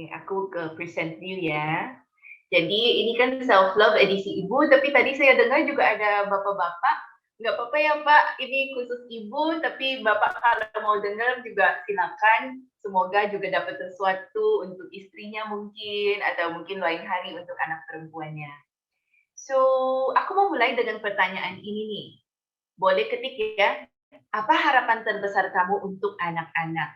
Oke, aku ke present dulu ya. Jadi ini kan self love edisi ibu, tapi tadi saya dengar juga ada bapak-bapak. Nggak apa-apa ya Pak, ini khusus ibu, tapi Bapak kalau mau dengar juga silakan. Semoga juga dapat sesuatu untuk istrinya mungkin, atau mungkin lain hari untuk anak perempuannya. So, aku mau mulai dengan pertanyaan ini nih. Boleh ketik ya, apa harapan terbesar kamu untuk anak-anak?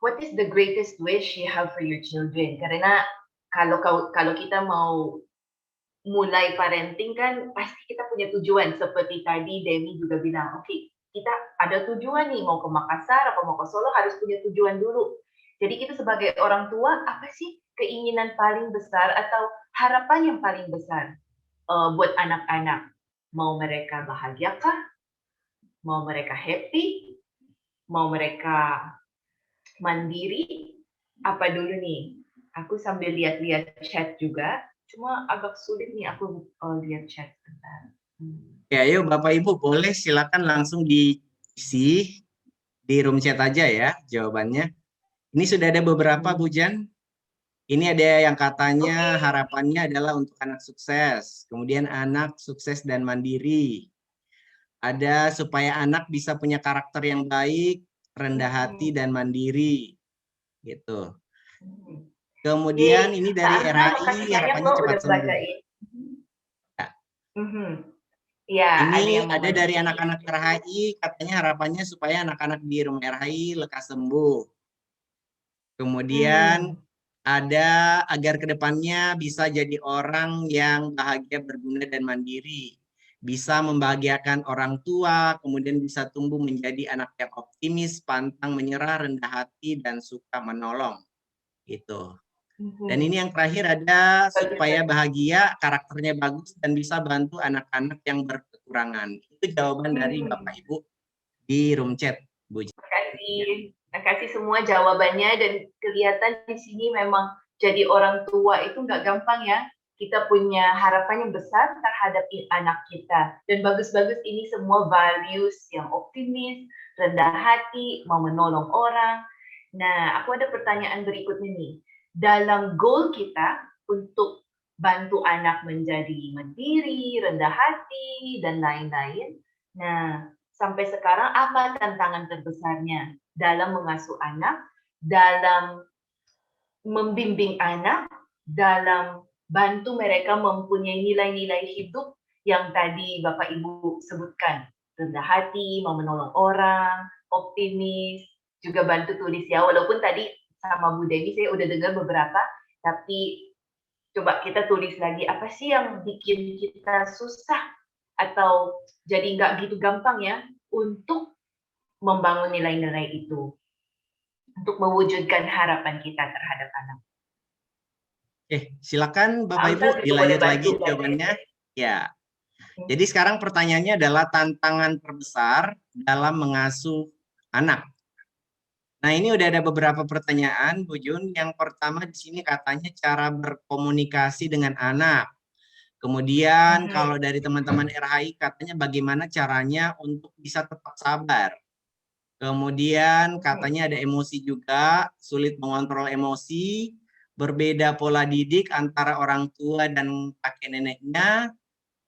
What is the greatest wish you have for your children? Karena kalau kita mau mulai parenting kan pasti kita punya tujuan seperti tadi Demi juga bilang, oke, kita ada tujuan nih mau ke Makassar atau mau ke Solo harus punya tujuan dulu. Jadi kita sebagai orang tua apa sih keinginan paling besar atau harapan yang paling besar buat anak-anak? Mau mereka bahagia kah? Mau mereka happy? Mau mereka mandiri? Apa dulu nih? Aku sambil lihat-lihat chat juga, cuma agak sulit nih aku lihat chat sebentar. Ya, yuk Bapak Ibu boleh silakan langsung diisi di room chat aja ya jawabannya. Ini sudah ada beberapa Bu Jan. Ini ada yang katanya harapannya adalah untuk anak sukses, kemudian anak sukses dan mandiri. Ada supaya anak bisa punya karakter yang baik, rendah hati dan mandiri. Gitu. Kemudian ini dari RHI harapannya cepat sembuh. Ya, ini ada dari anak-anak RHI katanya harapannya supaya anak-anak di rumah RHI lekas sembuh. Kemudian ada agar kedepannya bisa jadi orang yang bahagia, berguna dan mandiri, bisa membahagiakan orang tua, kemudian bisa tumbuh menjadi anak yang optimis, pantang menyerah, rendah hati dan suka menolong. Gitu. Dan ini yang terakhir ada supaya bahagia, karakternya bagus dan bisa bantu anak-anak yang berkekurangan. Itu jawaban dari Bapak Ibu di room chat, Bu. Terima kasih semua jawabannya dan kelihatan di sini memang jadi orang tua itu nggak gampang ya. Kita punya harapan yang besar terhadap anak kita. Dan bagus-bagus ini semua values yang optimis, rendah hati, mau menolong orang. Nah, aku ada pertanyaan berikutnya nih. Dalam goal kita untuk bantu anak menjadi mandiri, rendah hati, dan lain-lain. Nah, sampai sekarang apa tantangan terbesarnya dalam mengasuh anak, dalam membimbing anak, dalam bantu mereka mempunyai nilai-nilai hidup yang tadi Bapak Ibu sebutkan. Rendah hati, mau menolong orang, optimis, juga bantu tulis ya. Walaupun tadi sama Bu Dewi saya udah dengar beberapa, tapi coba kita tulis lagi apa sih yang bikin kita susah atau jadi nggak gitu gampang ya untuk membangun nilai-nilai itu, untuk mewujudkan harapan kita terhadap anak. Silakan Bapak Ibu dilanjut lagi jawabannya. Ya. Jadi sekarang pertanyaannya adalah tantangan terbesar dalam mengasuh anak. Nah, ini udah ada beberapa pertanyaan, Bu Jun. Yang pertama di sini katanya cara berkomunikasi dengan anak. Kemudian kalau dari teman-teman RHI katanya bagaimana caranya untuk bisa tetap sabar. Kemudian katanya ada emosi juga, sulit mengontrol emosi, berbeda pola didik antara orang tua dan kakek neneknya,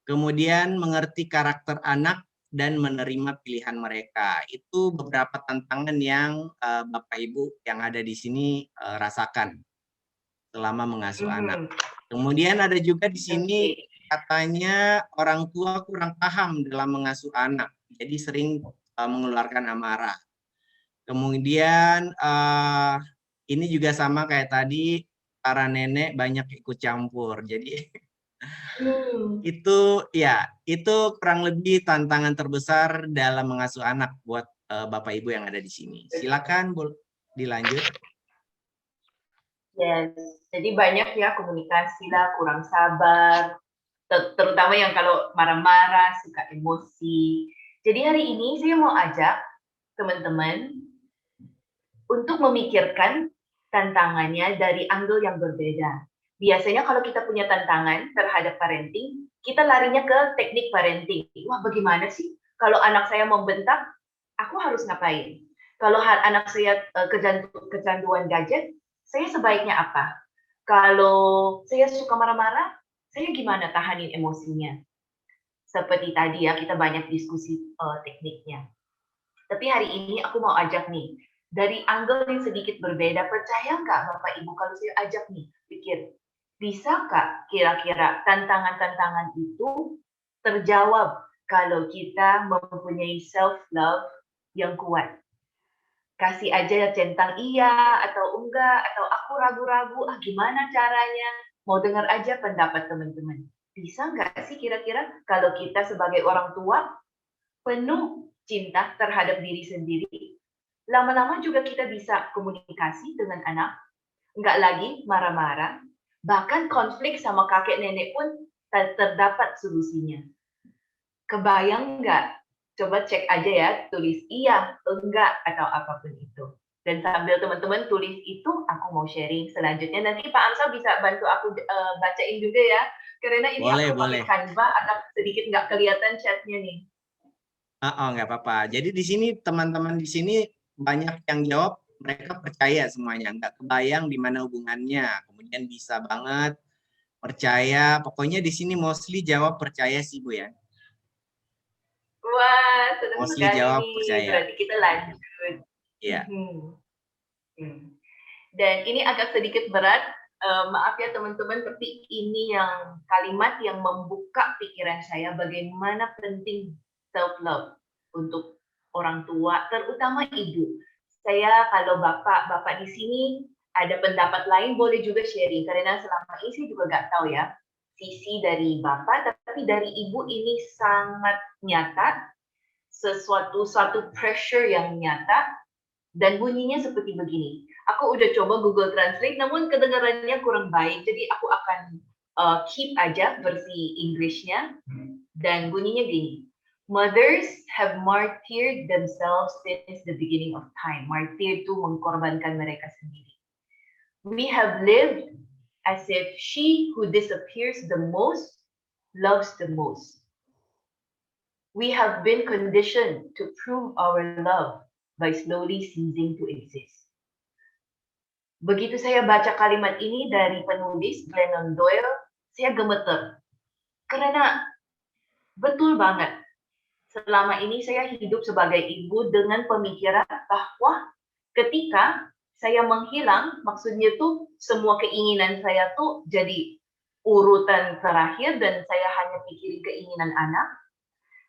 kemudian mengerti karakter anak dan menerima pilihan mereka. Itu beberapa tantangan yang Bapak Ibu yang ada di sini rasakan selama mengasuh anak. Kemudian ada juga di sini katanya orang tua kurang paham dalam mengasuh anak, jadi sering mengeluarkan amarah. Kemudian ini juga sama kayak tadi, para nenek banyak ikut campur. Jadi itu kurang lebih tantangan terbesar dalam mengasuh anak buat Bapak Ibu yang ada di sini. Silakan dilanjut. Yes, jadi banyak ya komunikasi lah, kurang sabar, terutama yang kalau marah-marah, suka emosi. Jadi hari ini saya mau ajak teman-teman untuk memikirkan tantangannya dari angle yang berbeda. Biasanya kalau kita punya tantangan terhadap parenting, kita larinya ke teknik parenting. Wah, bagaimana sih kalau anak saya membentak, aku harus ngapain? Kalau anak saya kecanduan gadget, saya sebaiknya apa? Kalau saya suka marah-marah, saya gimana tahanin emosinya? Seperti tadi ya, kita banyak diskusi tekniknya. Tapi hari ini aku mau ajak nih, dari angle yang sedikit berbeda, percaya nggak Bapak Ibu kalau saya ajak nih, pikir, bisa nggak kira-kira tantangan-tantangan itu terjawab kalau kita mempunyai self-love yang kuat? Kasih aja centang iya atau enggak, atau aku ragu-ragu, gimana caranya? Mau dengar aja pendapat teman-teman. Bisa nggak sih kira-kira kalau kita sebagai orang tua penuh cinta terhadap diri sendiri, lama-lama juga kita bisa komunikasi dengan anak, nggak lagi marah-marah, bahkan konflik sama kakek nenek pun terdapat solusinya. Kebayang nggak? Coba cek aja ya, tulis iya, enggak, atau apapun itu. Dan sambil teman-teman tulis itu, aku mau sharing selanjutnya. Nanti Pak Amsal bisa bantu aku bacain juga ya, karena ini aku pakai Canva, agak sedikit nggak kelihatan chatnya nih. Nggak apa-apa. Jadi di sini teman-teman di sini banyak yang jawab mereka percaya semuanya, nggak kebayang di mana hubungannya. Kemudian bisa banget percaya. Pokoknya di sini mostly jawab percaya sih Bu ya. Wah, senang Mostly sekali jawab nih. percaya. Berarti kita lanjut. Iya. Dan ini agak sedikit berat. Maaf ya teman-teman, tapi ini yang kalimat yang membuka pikiran saya bagaimana penting self-love untuk orang tua, terutama ibu. Saya kalau bapak di sini ada pendapat lain boleh juga sharing, karena selama ini saya juga nggak tahu ya sisi dari bapak, tapi dari ibu ini sangat nyata, suatu pressure yang nyata, dan bunyinya seperti begini. Aku udah coba Google Translate, namun kedengarannya kurang baik, jadi aku akan keep aja versi Inggrisnya, dan bunyinya gini. Mothers have martyred themselves since the beginning of time. Martyr itu mengkorbankan mereka sendiri. We have lived as if she who disappears the most loves the most. We have been conditioned to prove our love by slowly ceasing to exist. Begitu saya baca kalimat ini dari penulis Glennon Doyle, saya gemeter. Karena betul banget, selama ini saya hidup sebagai ibu dengan pemikiran bahwa ketika saya menghilang, maksudnya tuh semua keinginan saya tuh jadi urutan terakhir dan saya hanya pikirin keinginan anak.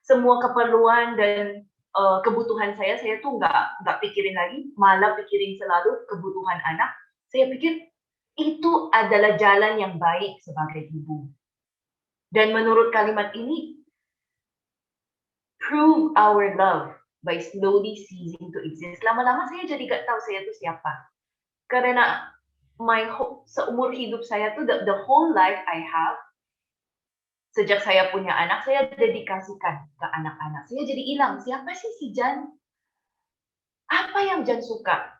Semua keperluan dan kebutuhan saya tuh nggak pikirin lagi, malah pikirin selalu kebutuhan anak. Saya pikir itu adalah jalan yang baik sebagai ibu. Dan menurut kalimat ini, prove our love by slowly ceasing to exist. Lama-lama saya jadi gak tahu saya itu siapa. Karena seumur hidup saya tuh, the whole life I have, sejak saya punya anak, saya dedikasikan ke anak-anak. Saya jadi hilang, siapa sih si Jan? Apa yang Jan suka?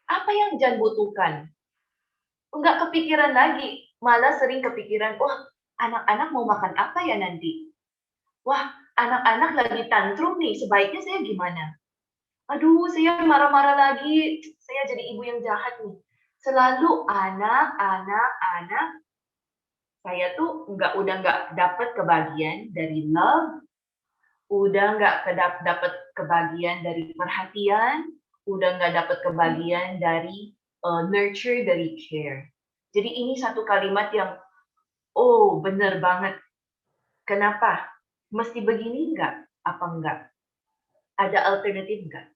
Apa yang Jan butuhkan? Enggak kepikiran lagi, malah sering kepikiran, wah anak-anak mau makan apa ya nanti? Wah anak-anak lagi tantrum nih, sebaiknya saya gimana? Aduh saya marah-marah lagi, saya jadi ibu yang jahat nih. Selalu anak. Saya tuh udah nggak dapat kebahagiaan dari love, udah nggak dapat kebahagiaan dari perhatian, udah nggak dapat kebahagiaan dari nurture, dari care. Jadi ini satu kalimat yang, oh bener banget. Kenapa? Mesti begini nggak? Apa enggak? Ada alternatif nggak?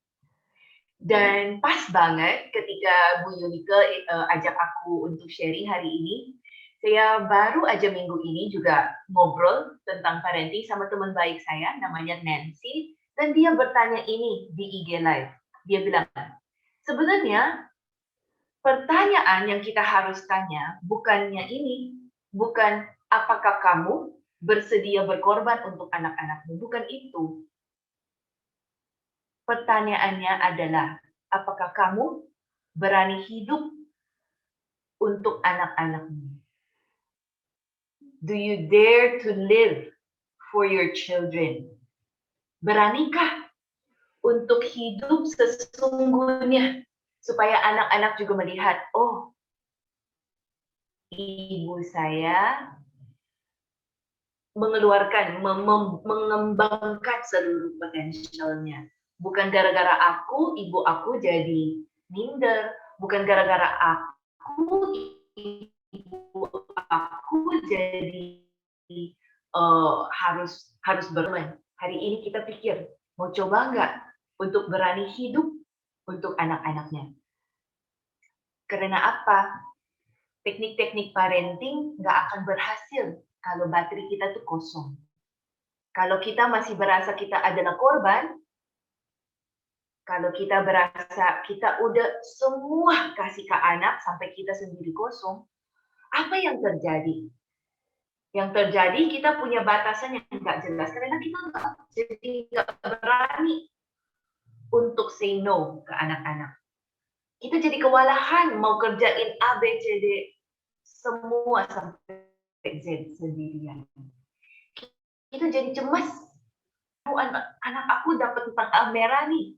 Dan pas banget ketika Bu Yunike ajak aku untuk sharing hari ini, saya baru aja minggu ini juga ngobrol tentang parenting sama teman baik saya, namanya Nancy, dan dia bertanya ini di IG Live. Dia bilang, sebenarnya pertanyaan yang kita harus tanya bukannya ini, bukan apakah kamu bersedia berkorban untuk anak-anakmu, bukan itu. Pertanyaannya adalah, apakah kamu berani hidup untuk anak-anakmu? Do you dare to live for your children? Beranikah untuk hidup sesungguhnya supaya anak-anak juga melihat, oh ibu saya mengeluarkan, mengembangkan seluruh potensialnya. Bukan gara-gara aku, ibu aku jadi minder. Bukan gara-gara aku, ibu aku jadi harus bermain. Hari ini kita pikir, mau coba nggak untuk berani hidup untuk anak-anaknya? Karena apa? Teknik-teknik parenting nggak akan berhasil kalau baterai kita tuh kosong. Kalau kita masih berasa kita adalah korban, kalau kita berasa kita udah semua kasih ke anak sampai kita sendiri kosong, apa yang terjadi? Yang terjadi kita punya batasan yang nggak jelas karena kita nggak berani untuk say no ke anak-anak. Kita jadi kewalahan mau kerjain A, B, C, D semua sampai Z sendirian. Kita jadi cemas. Anak aku dapat tentang merah nih.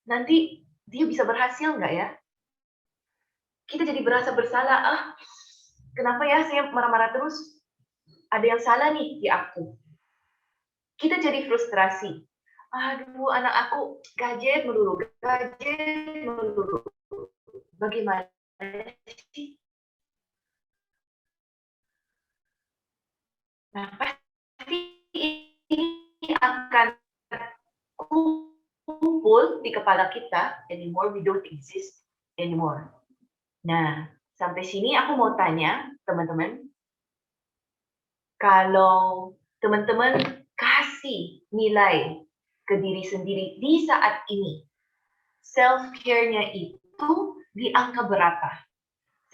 Nanti dia bisa berhasil nggak ya? Kita jadi berasa bersalah. Kenapa ya saya marah-marah terus? Ada yang salah nih di aku. Kita jadi frustrasi. Aduh, anak aku gadget melulu. Bagaimana sih? Nah, pasti ini akan kumpul di kepala kita, anymore we don't exist anymore. Nah, sampai sini aku mau tanya teman-teman, kalau teman-teman kasih nilai ke diri sendiri di saat ini, self-care-nya itu di angka berapa?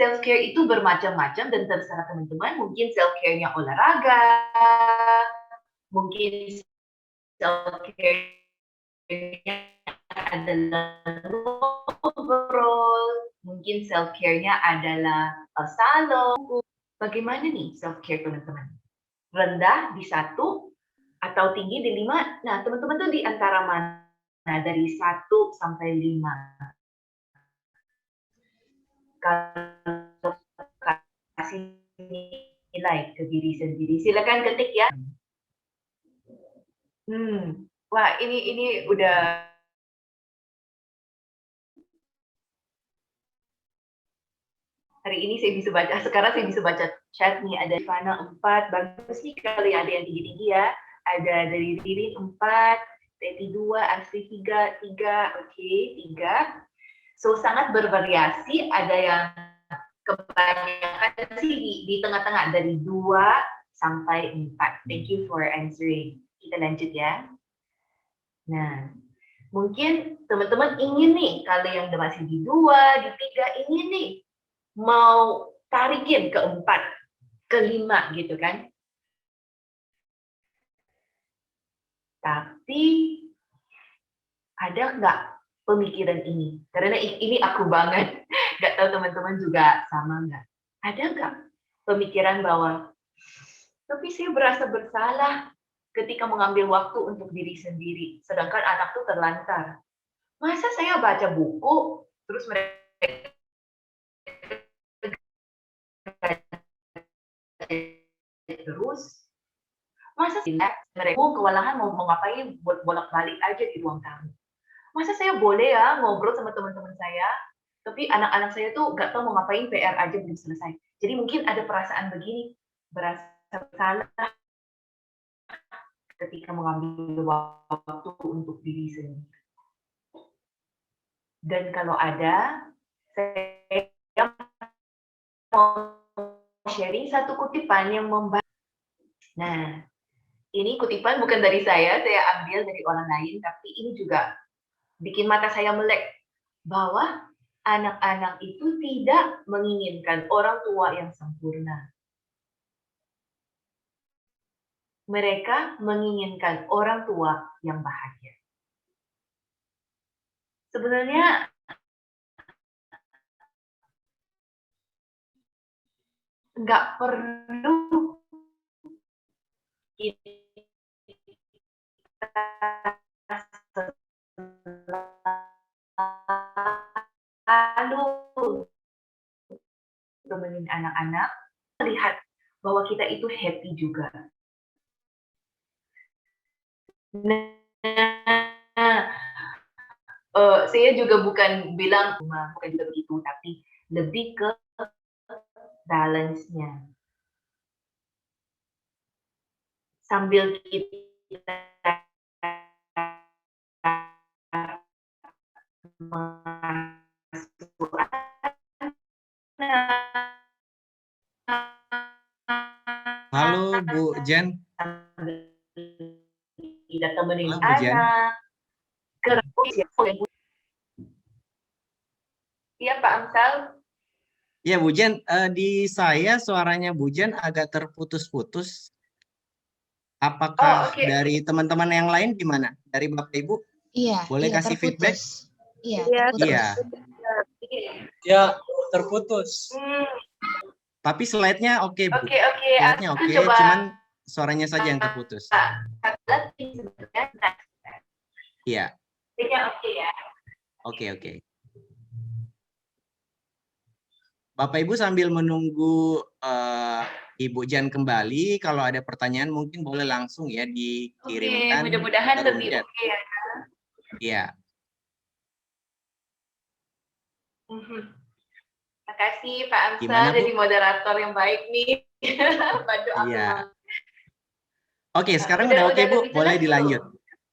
Self-care itu bermacam-macam dan terserah teman-teman, mungkin self-care-nya olahraga, mungkin self-care-nya adalah ngobrol, mungkin self-care-nya adalah salon. Bagaimana nih self-care teman-teman? Rendah di 1 atau tinggi di 5? Nah, teman-teman tuh di antara mana? Dari 1 sampai 5. Kalau kasih nilai ke diri sendiri, silakan ketik ya. Wah, ini udah hari ini saya bisa baca, sekarang saya bisa baca chat nih, ada Ivana 4, bagus nih kali ada yang tinggi-tinggi ya, ada dari Ririn 4, Teti 2, Asri 3, oke, 3. So, sangat bervariasi, ada yang kebanyakan sih di tengah-tengah, dari 2 sampai 4. Thank you for answering. Kita lanjut ya. Nah, mungkin teman-teman ingin nih, kalau yang masih di 2, di 3, ingin nih, mau tarikin ke 4, ke 5 gitu kan. Tapi ada nggak pemikiran ini? Karena ini aku banget. Nggak tahu teman-teman juga sama nggak? Ada nggak pemikiran bahwa, tapi saya berasa bersalah ketika mengambil waktu untuk diri sendiri, sedangkan anak tuh terlantar. Masa saya baca buku, terus mereka terus, masa sih mereka kewalahan mau ngapain, bolak-balik aja di ruang tamu. Masa saya boleh ya ngobrol sama teman-teman saya, tapi anak-anak saya tuh nggak tahu mau ngapain, PR aja belum selesai. Jadi mungkin ada perasaan begini, berasa bersalah ketika mengambil waktu untuk diri sendiri. Dan kalau ada, saya mau sharing satu kutipan yang membantu. Nah, ini kutipan bukan dari saya ambil dari orang lain, tapi ini juga bikin mata saya melek, bahwa anak-anak itu tidak menginginkan orang tua yang sempurna. Mereka menginginkan orang tua yang bahagia. Sebenarnya nggak perlu kita selalu temenin anak-anak melihat bahwa kita itu happy juga. Nah, saya juga bukan bilang bukan juga begitu, tapi lebih ke balance-nya. Sambil kita mengasuh anak, Halo Bu Jen. tidak temenin Halo Bu Jen. anak. Iya Pak Amsal. Ya Bu Jen, di saya suaranya Bu Jen agak terputus-putus. Apakah oke. dari teman-teman yang lain gimana? Dari Bapak Ibu? Iya, Boleh iya kasih terputus. feedback? Iya, Iya, terputus. Iya. Ya, terputus. Tapi slide-nya oke, Bu. Oke. Slide-nya Aku oke, coba cuman suaranya saja yang terputus. Iya. Oke ya. Oke. Bapak Ibu sambil menunggu Ibu Jan kembali, kalau ada pertanyaan mungkin boleh langsung ya dikirimkan. Oke, mudah-mudahan ke Bu lebih Jan. oke ya. Iya. Terima kasih Pak Amsal, Gimana, Bu? jadi moderator yang baik nih. Bantu aku. Iya. Oke, sekarang Udah udah oke Bu, lebih jelas boleh belum? dilanjut.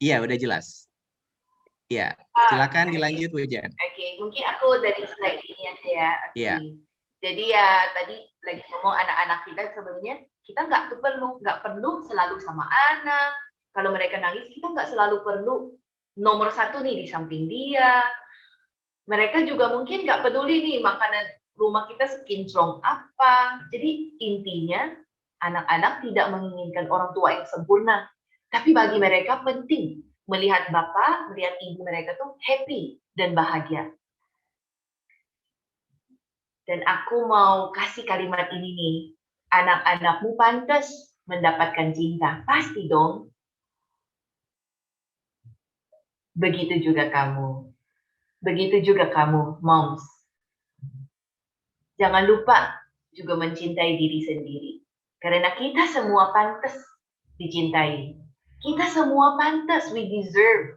Iya, udah jelas. Iya, silakan dilanjut Bu Jan. Oke, mungkin aku dari slide ini aja ya. Oke. Iya. Jadi ya tadi lagi ngomong anak-anak kita sebenarnya kita nggak perlu selalu sama anak. Kalau mereka nangis kita nggak selalu perlu nomor satu nih di samping dia. Mereka juga mungkin nggak peduli nih makanan rumah kita sekinclong apa. Jadi intinya anak-anak tidak menginginkan orang tua yang sempurna. Tapi bagi mereka penting melihat bapak, melihat ibu mereka tuh happy dan bahagia. Dan aku mau kasih kalimat ini nih. Anak-anakmu pantas mendapatkan cinta. Pasti dong. Begitu juga kamu. Begitu juga kamu, moms. Jangan lupa juga mencintai diri sendiri. Karena kita semua pantas dicintai. Kita semua pantas, we deserve.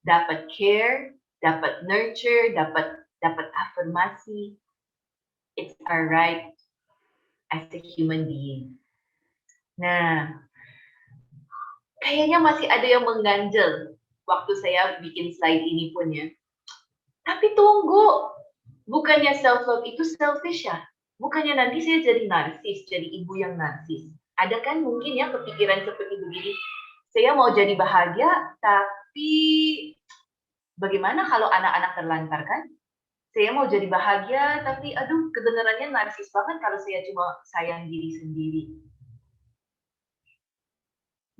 Dapat care, dapat nurture, dapat afirmasi. It's our right as a human being. Nah, kayaknya masih ada yang mengganjel waktu saya bikin slide ini pun ya. Tapi tunggu, bukannya self-love itu selfish ya? Bukannya nanti saya jadi narsis, jadi ibu yang narsis. Ada kan mungkin ya kepikiran seperti begini, saya mau jadi bahagia, tapi bagaimana kalau anak-anak terlantarkan? Saya mau jadi bahagia, tapi aduh kedengarannya narsis banget kalau saya cuma sayang diri sendiri.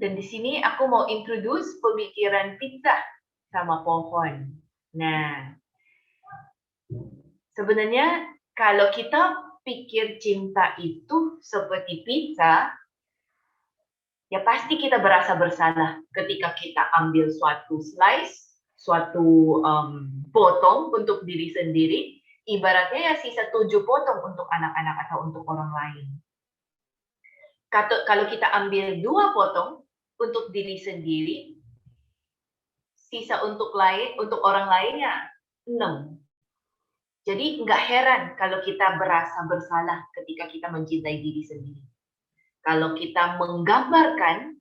Dan di sini aku mau introduce pemikiran pizza sama pohon. Nah, sebenarnya kalau kita pikir cinta itu seperti pizza, ya pasti kita berasa bersalah ketika kita ambil suatu slice, suatu potong untuk diri sendiri, ibaratnya ya sisa 7 potong untuk anak-anak atau untuk orang lain. Kalau kita ambil 2 potong untuk diri sendiri, sisa untuk orang lainnya 6. Jadi nggak heran kalau kita berasa bersalah ketika kita mencintai diri sendiri. Kalau kita menggambarkan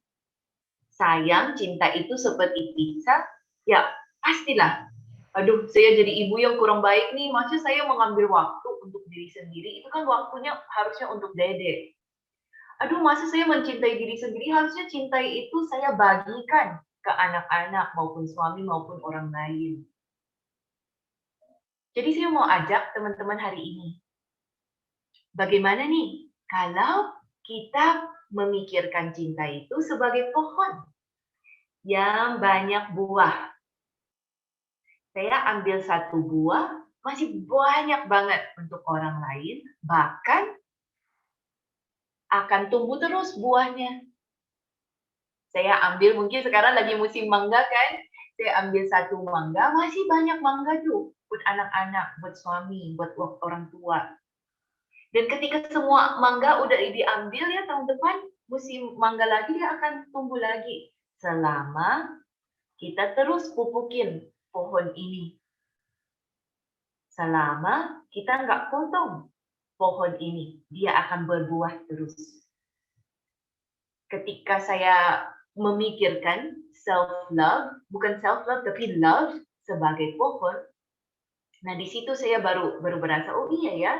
sayang, cinta itu seperti pizza, ya pastilah. Aduh, saya jadi ibu yang kurang baik nih. Maksudnya saya mengambil waktu untuk diri sendiri, itu kan waktunya harusnya untuk dede. Aduh, masa saya mencintai diri sendiri, harusnya cintai itu saya bagikan ke anak-anak maupun suami maupun orang lain. Jadi saya mau ajak teman-teman hari ini. Bagaimana nih kalau kita memikirkan cinta itu sebagai pohon yang banyak buah. Saya ambil 1 buah, masih banyak banget untuk orang lain, bahkan akan tumbuh terus buahnya. Saya ambil, mungkin sekarang lagi musim mangga kan, saya ambil 1 mangga, masih banyak mangga tuh buat anak-anak, buat suami, buat orang tua. Dan ketika semua mangga udah diambil ya tahun depan, musim mangga lagi dia akan tumbuh lagi. Selama kita terus pupukin pohon ini. Selama kita nggak potong pohon ini, dia akan berbuah terus. Ketika saya memikirkan self-love, bukan self-love tapi love sebagai pohon, nah di situ saya baru berasa, oh iya ya,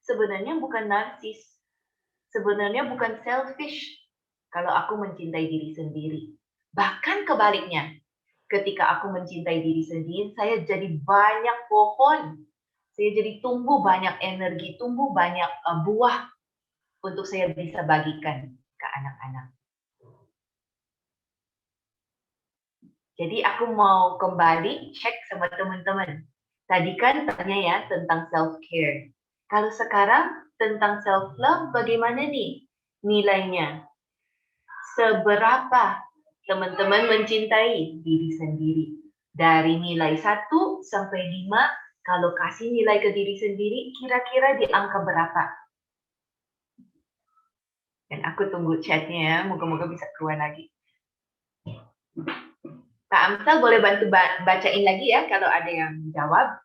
sebenarnya bukan narsis, sebenarnya bukan selfish kalau aku mencintai diri sendiri. Bahkan kebaliknya, ketika aku mencintai diri sendiri, saya jadi banyak pohon. Saya jadi tumbuh banyak energi, tumbuh banyak buah untuk saya bisa bagikan ke anak-anak. Jadi aku mau kembali cek sama teman-teman. Tadi kan tanya ya tentang self-care. Kalau sekarang tentang self-love bagaimana nih nilainya? Seberapa teman-teman mencintai diri sendiri? Dari nilai 1 sampai 5, kalau kasih nilai ke diri sendiri, kira-kira di angka berapa? Dan aku tunggu chatnya ya, moga-moga bisa keluar lagi. Kak Amsal boleh bantu bacain lagi ya kalau ada yang jawab.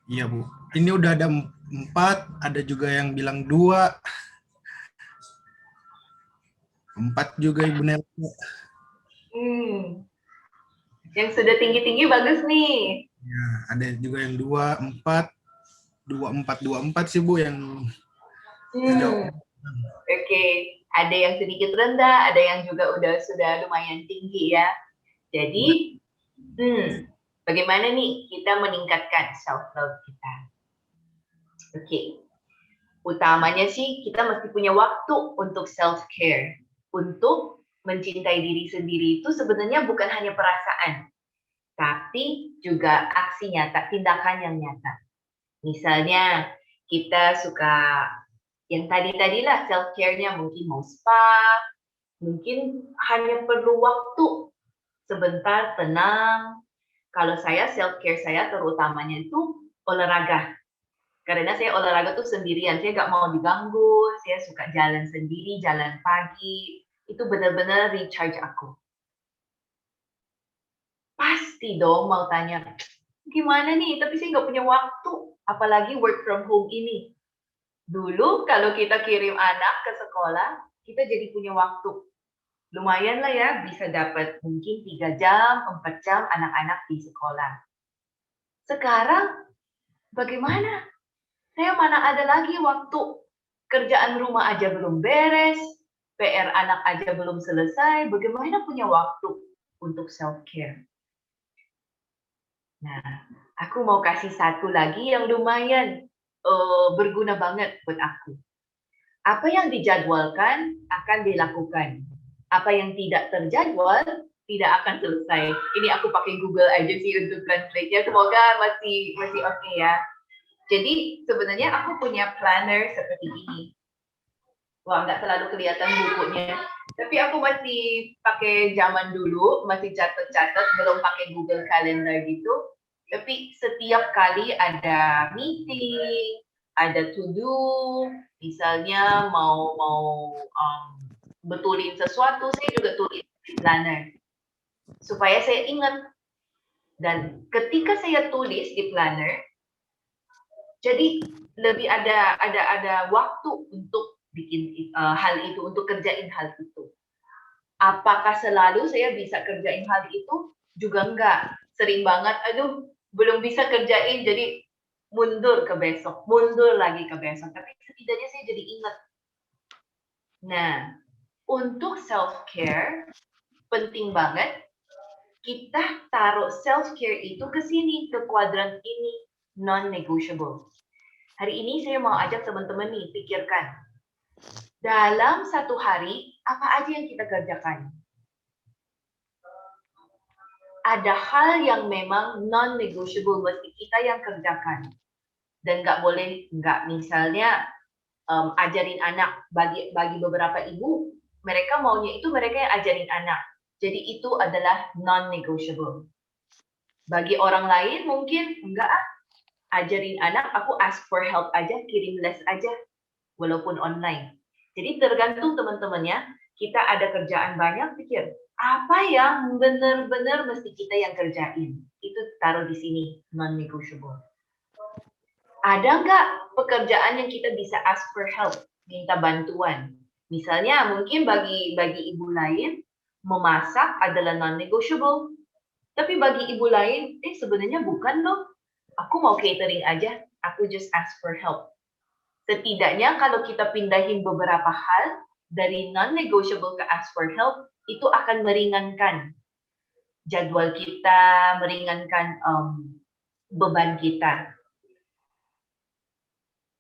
Iya Bu, ini udah ada 4, ada juga yang bilang 2. 4 juga Ibu Nel. Yang sudah tinggi-tinggi bagus nih. Ya, ada juga yang 2, 4, 2, 4 sih Bu yang jawab. Oke, ada yang sedikit rendah, ada yang juga sudah lumayan tinggi ya. Jadi, bagaimana nih kita meningkatkan self-love kita? Oke, utamanya sih kita mesti punya waktu untuk self-care. Untuk mencintai diri sendiri itu sebenarnya bukan hanya perasaan, tapi juga aksi nyata, tindakan yang nyata. Misalnya, kita suka yang tadi-tadilah self-care-nya mungkin mau spa, mungkin hanya perlu waktu sebentar tenang. Kalau saya self-care saya terutamanya itu olahraga. Karena saya olahraga tuh sendirian, saya nggak mau diganggu, saya suka jalan sendiri, jalan pagi. Itu benar-benar recharge aku. Pasti dong mau tanya, gimana nih? Tapi saya nggak punya waktu, apalagi work from home ini. Dulu kalau kita kirim anak ke sekolah, kita jadi punya waktu. Lumayan lah ya, bisa dapat mungkin 3 jam, 4 jam anak-anak di sekolah. Sekarang, bagaimana? Saya mana ada lagi waktu. Kerjaan rumah aja belum beres, PR anak aja belum selesai, bagaimana punya waktu untuk self-care? Nah, aku mau kasih satu lagi yang lumayan berguna banget buat aku. Apa yang dijadwalkan akan dilakukan. Apa yang tidak terjadwal tidak akan selesai. Ini aku pakai Google aja sih untuk translate-nya. Semoga masih oke ya. Jadi sebenarnya aku punya planner seperti ini. Wah, nggak selalu kelihatan bukunya. Tapi aku masih pakai zaman dulu, masih catat-catat, belum pakai Google Calendar gitu. Tapi setiap kali ada meeting, ada to do, misalnya mau betulin sesuatu, saya juga tulis di planner supaya saya ingat. Dan ketika saya tulis di planner, jadi lebih ada waktu untuk bikin hal itu, untuk kerjain hal itu. Apakah selalu saya bisa kerjain hal itu? Juga enggak. Sering banget, aduh, belum bisa kerjain, jadi mundur ke besok, mundur lagi ke besok. Tapi setidaknya saya jadi ingat. Nah, untuk self-care, penting banget kita taruh self-care itu ke sini, ke kuadran ini, non-negotiable. Hari ini saya mau ajak teman-teman nih, pikirkan. Dalam satu hari, apa aja yang kita kerjakan? Ada hal yang memang non-negotiable mesti kita yang kerjakan. Dan nggak misalnya ajarin anak, bagi beberapa ibu, mereka maunya itu mereka yang ajarin anak. Jadi itu adalah non-negotiable. Bagi orang lain mungkin enggak, ajarin anak, aku ask for help aja, kirim les aja, walaupun online. Jadi tergantung teman-temannya, kita ada kerjaan banyak, pikir, apa yang benar-benar mesti kita yang kerjain? Itu taruh di sini, non-negotiable. Ada nggak pekerjaan yang kita bisa ask for help, minta bantuan? Misalnya mungkin bagi ibu lain, memasak adalah non-negotiable. Tapi bagi ibu lain, sebenarnya bukan loh. Aku mau catering aja, aku just ask for help. Setidaknya kalau kita pindahin beberapa hal dari non-negotiable ke ask for help, itu akan meringankan jadwal kita, meringankan beban kita.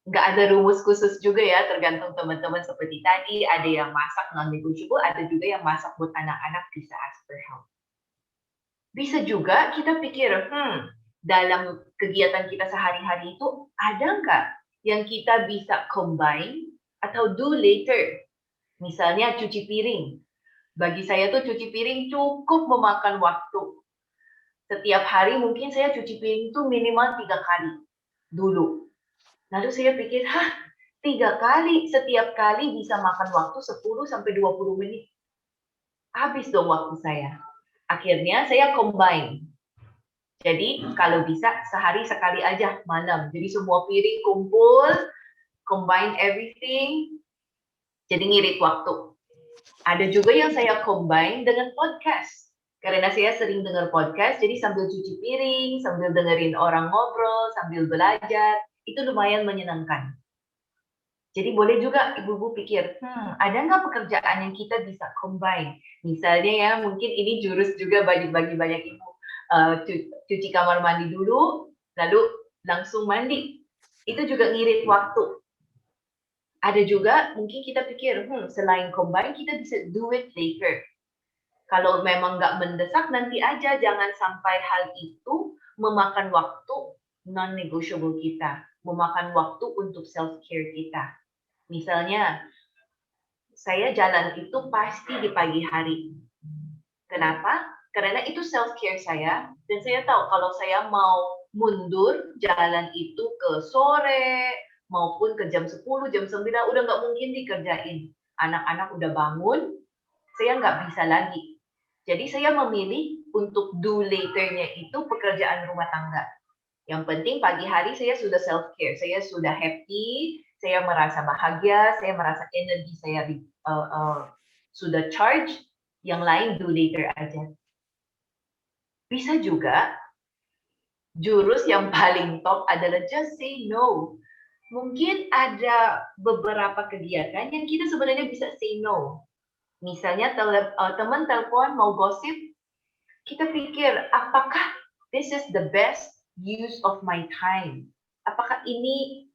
Nggak ada rumus khusus juga ya, tergantung teman-teman seperti tadi, ada yang masak non-negotiable, ada juga yang masak buat anak-anak bisa ask for help. Bisa juga kita pikir, dalam kegiatan kita sehari-hari itu, ada nggak yang kita bisa combine atau do later? Misalnya cuci piring. Bagi saya tuh cuci piring cukup memakan waktu. Setiap hari mungkin saya cuci piring itu minimal 3 kali dulu. Lalu saya pikir, 3 kali, setiap kali bisa makan waktu 10-20 menit. Habis dong waktu saya. Akhirnya saya combine. Jadi kalau bisa sehari sekali aja malam. Jadi semua piring kumpul, combine everything, jadi ngirit waktu. Ada juga yang saya combine dengan podcast. Karena saya sering dengar podcast, jadi sambil cuci piring, sambil dengerin orang ngobrol, sambil belajar, itu lumayan menyenangkan. Jadi boleh juga ibu-ibu pikir, ada nggak pekerjaan yang kita bisa combine? Misalnya ya, mungkin ini jurus juga bagi banyak ibu. Cuci kamar mandi dulu, lalu langsung mandi. Itu juga ngirit waktu. Ada juga mungkin kita pikir, selain combine, kita bisa do it later. Kalau memang nggak mendesak, nanti aja, jangan sampai hal itu memakan waktu non-negotiable kita, memakan waktu untuk self-care kita. Misalnya, saya jalan itu pasti di pagi hari. Kenapa? Karena itu self-care saya, dan saya tahu kalau saya mau mundur jalan itu ke sore, maupun ke jam 10, jam 9, udah nggak mungkin dikerjain. Anak-anak udah bangun, saya nggak bisa lagi. Jadi saya memilih untuk do later-nya itu pekerjaan rumah tangga. Yang penting pagi hari saya sudah self-care, saya sudah happy, saya merasa bahagia, saya merasa energi saya sudah charge, yang lain do later aja. Bisa juga, jurus yang paling top adalah just say no. Mungkin ada beberapa kegiatan yang kita sebenarnya bisa say no. Misalnya teman telepon mau gosip, kita pikir apakah this is the best use of my time? Apakah ini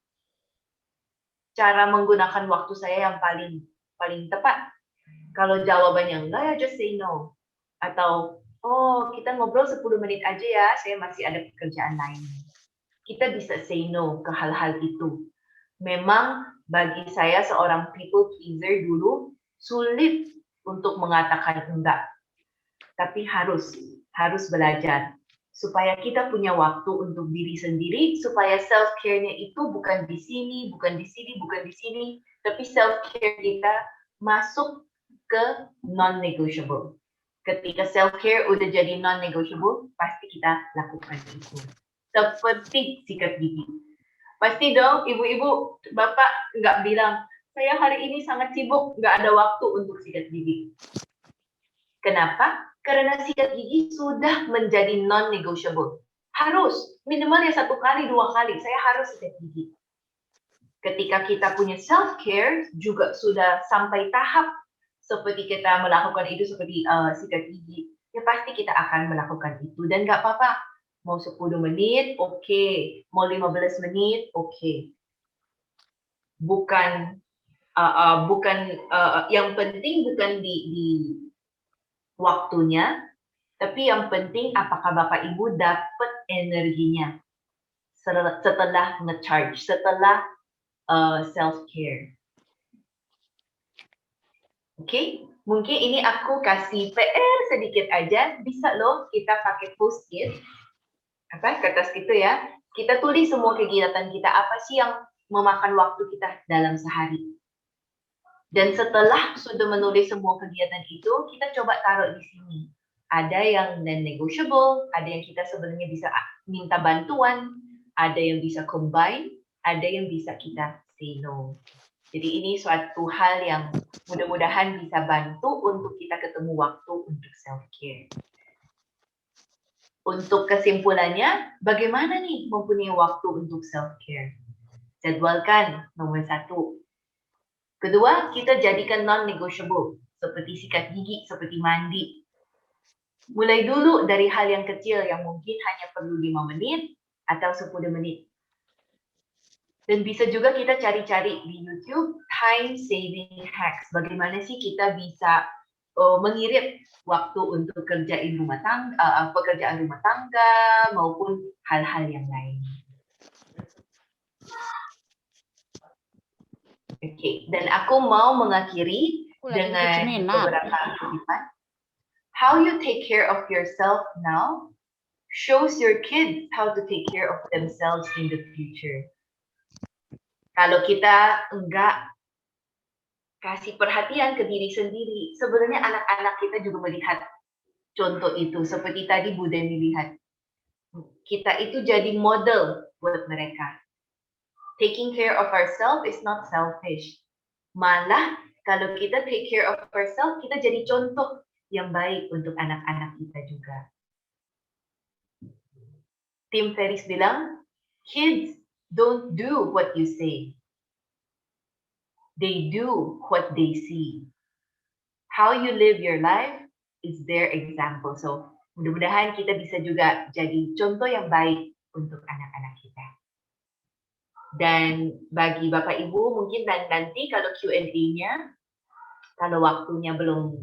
cara menggunakan waktu saya yang paling tepat? Kalau jawabannya enggak, ya just say no. Atau, kita ngobrol 10 menit aja ya, saya masih ada pekerjaan lain. Kita bisa say no ke hal-hal itu. Memang bagi saya seorang people pleaser dulu, sulit untuk mengatakan enggak. Tapi harus belajar. Supaya kita punya waktu untuk diri sendiri, supaya self-care-nya itu bukan di sini, bukan di sini, bukan di sini, tapi self-care kita masuk ke non-negotiable. Ketika self-care udah jadi non-negotiable, pasti kita lakukan itu. Seperti sikat gigi. Pasti dong ibu-ibu, bapak nggak bilang, saya hari ini sangat sibuk, nggak ada waktu untuk sikat gigi. Kenapa? Karena sikat gigi sudah menjadi non-negotiable. Harus, minimal ya 1 kali, 2 kali, saya harus sikat gigi. Ketika kita punya self-care, juga sudah sampai tahap seperti kita melakukan itu seperti sikat gigi, ya pasti kita akan melakukan itu. Dan nggak apa-apa, mau 10 menit, oke. Mau 15 menit, oke. Bukan, yang penting bukan di waktunya, tapi yang penting apakah Bapak Ibu dapat energinya. setelah nge-charge, setelah self-care. Oke, mungkin ini aku kasih PR sedikit aja. Bisa loh kita pakai post-it, kertas gitu ya. Kita tulis semua kegiatan kita, apa sih yang memakan waktu kita dalam sehari. Dan setelah sudah menulis semua kegiatan itu, kita coba taruh di sini. Ada yang non-negotiable, ada yang kita sebenarnya bisa minta bantuan, ada yang bisa combine, ada yang bisa kita say no. Jadi ini suatu hal yang mudah-mudahan bisa bantu untuk kita ketemu waktu untuk self-care. Untuk kesimpulannya, bagaimana nih mempunyai waktu untuk self-care? Jadwalkan, nomor 1. Kedua, kita jadikan non-negotiable, seperti sikat gigi, seperti mandi. Mulai dulu dari hal yang kecil yang mungkin hanya perlu 5 menit atau 10 menit. Dan bisa juga kita cari-cari di YouTube time saving hacks. Bagaimana sih kita bisa mengirit waktu untuk pekerjaan rumah tangga maupun hal-hal yang lain. Oke, dan aku mau mengakhiri dengan beberapa kutipan. How you take care of yourself now shows your kids how to take care of themselves in the future. Kalau kita enggak kasih perhatian ke diri sendiri, sebenarnya anak-anak kita juga melihat contoh itu. Seperti tadi Bu Demi lihat, kita itu jadi model buat mereka. Taking care of ourselves is not selfish. Malah kalau kita take care of ourselves, kita jadi contoh yang baik untuk anak-anak kita juga. Tim Ferris bilang, kids don't do what you say. They do what they see. How you live your life is their example. So, mudah-mudahan kita bisa juga jadi contoh yang baik untuk anak-anak kita. Dan bagi Bapak Ibu, mungkin nanti kalau Q&A-nya, kalau waktunya belum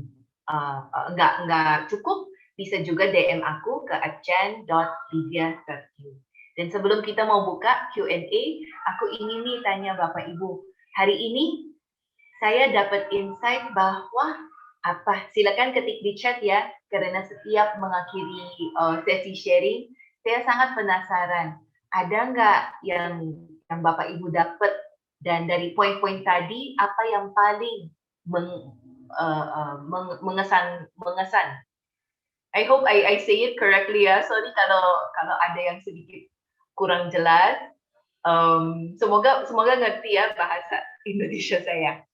enggak cukup, bisa juga DM aku ke achan.livia.q. Dan sebelum kita mau buka Q&A, aku ingin nih tanya Bapak Ibu, hari ini saya dapat insight bahwa silakan ketik di chat ya, karena setiap mengakhiri sesi sharing, saya sangat penasaran, ada nggak yang Bapak Ibu dapat, dan dari poin-poin tadi, apa yang paling mengesan. I hope I say it correctly ya. Sorry kalau ada yang sedikit kurang jelas. Semoga ngerti ya bahasa Indonesia saya.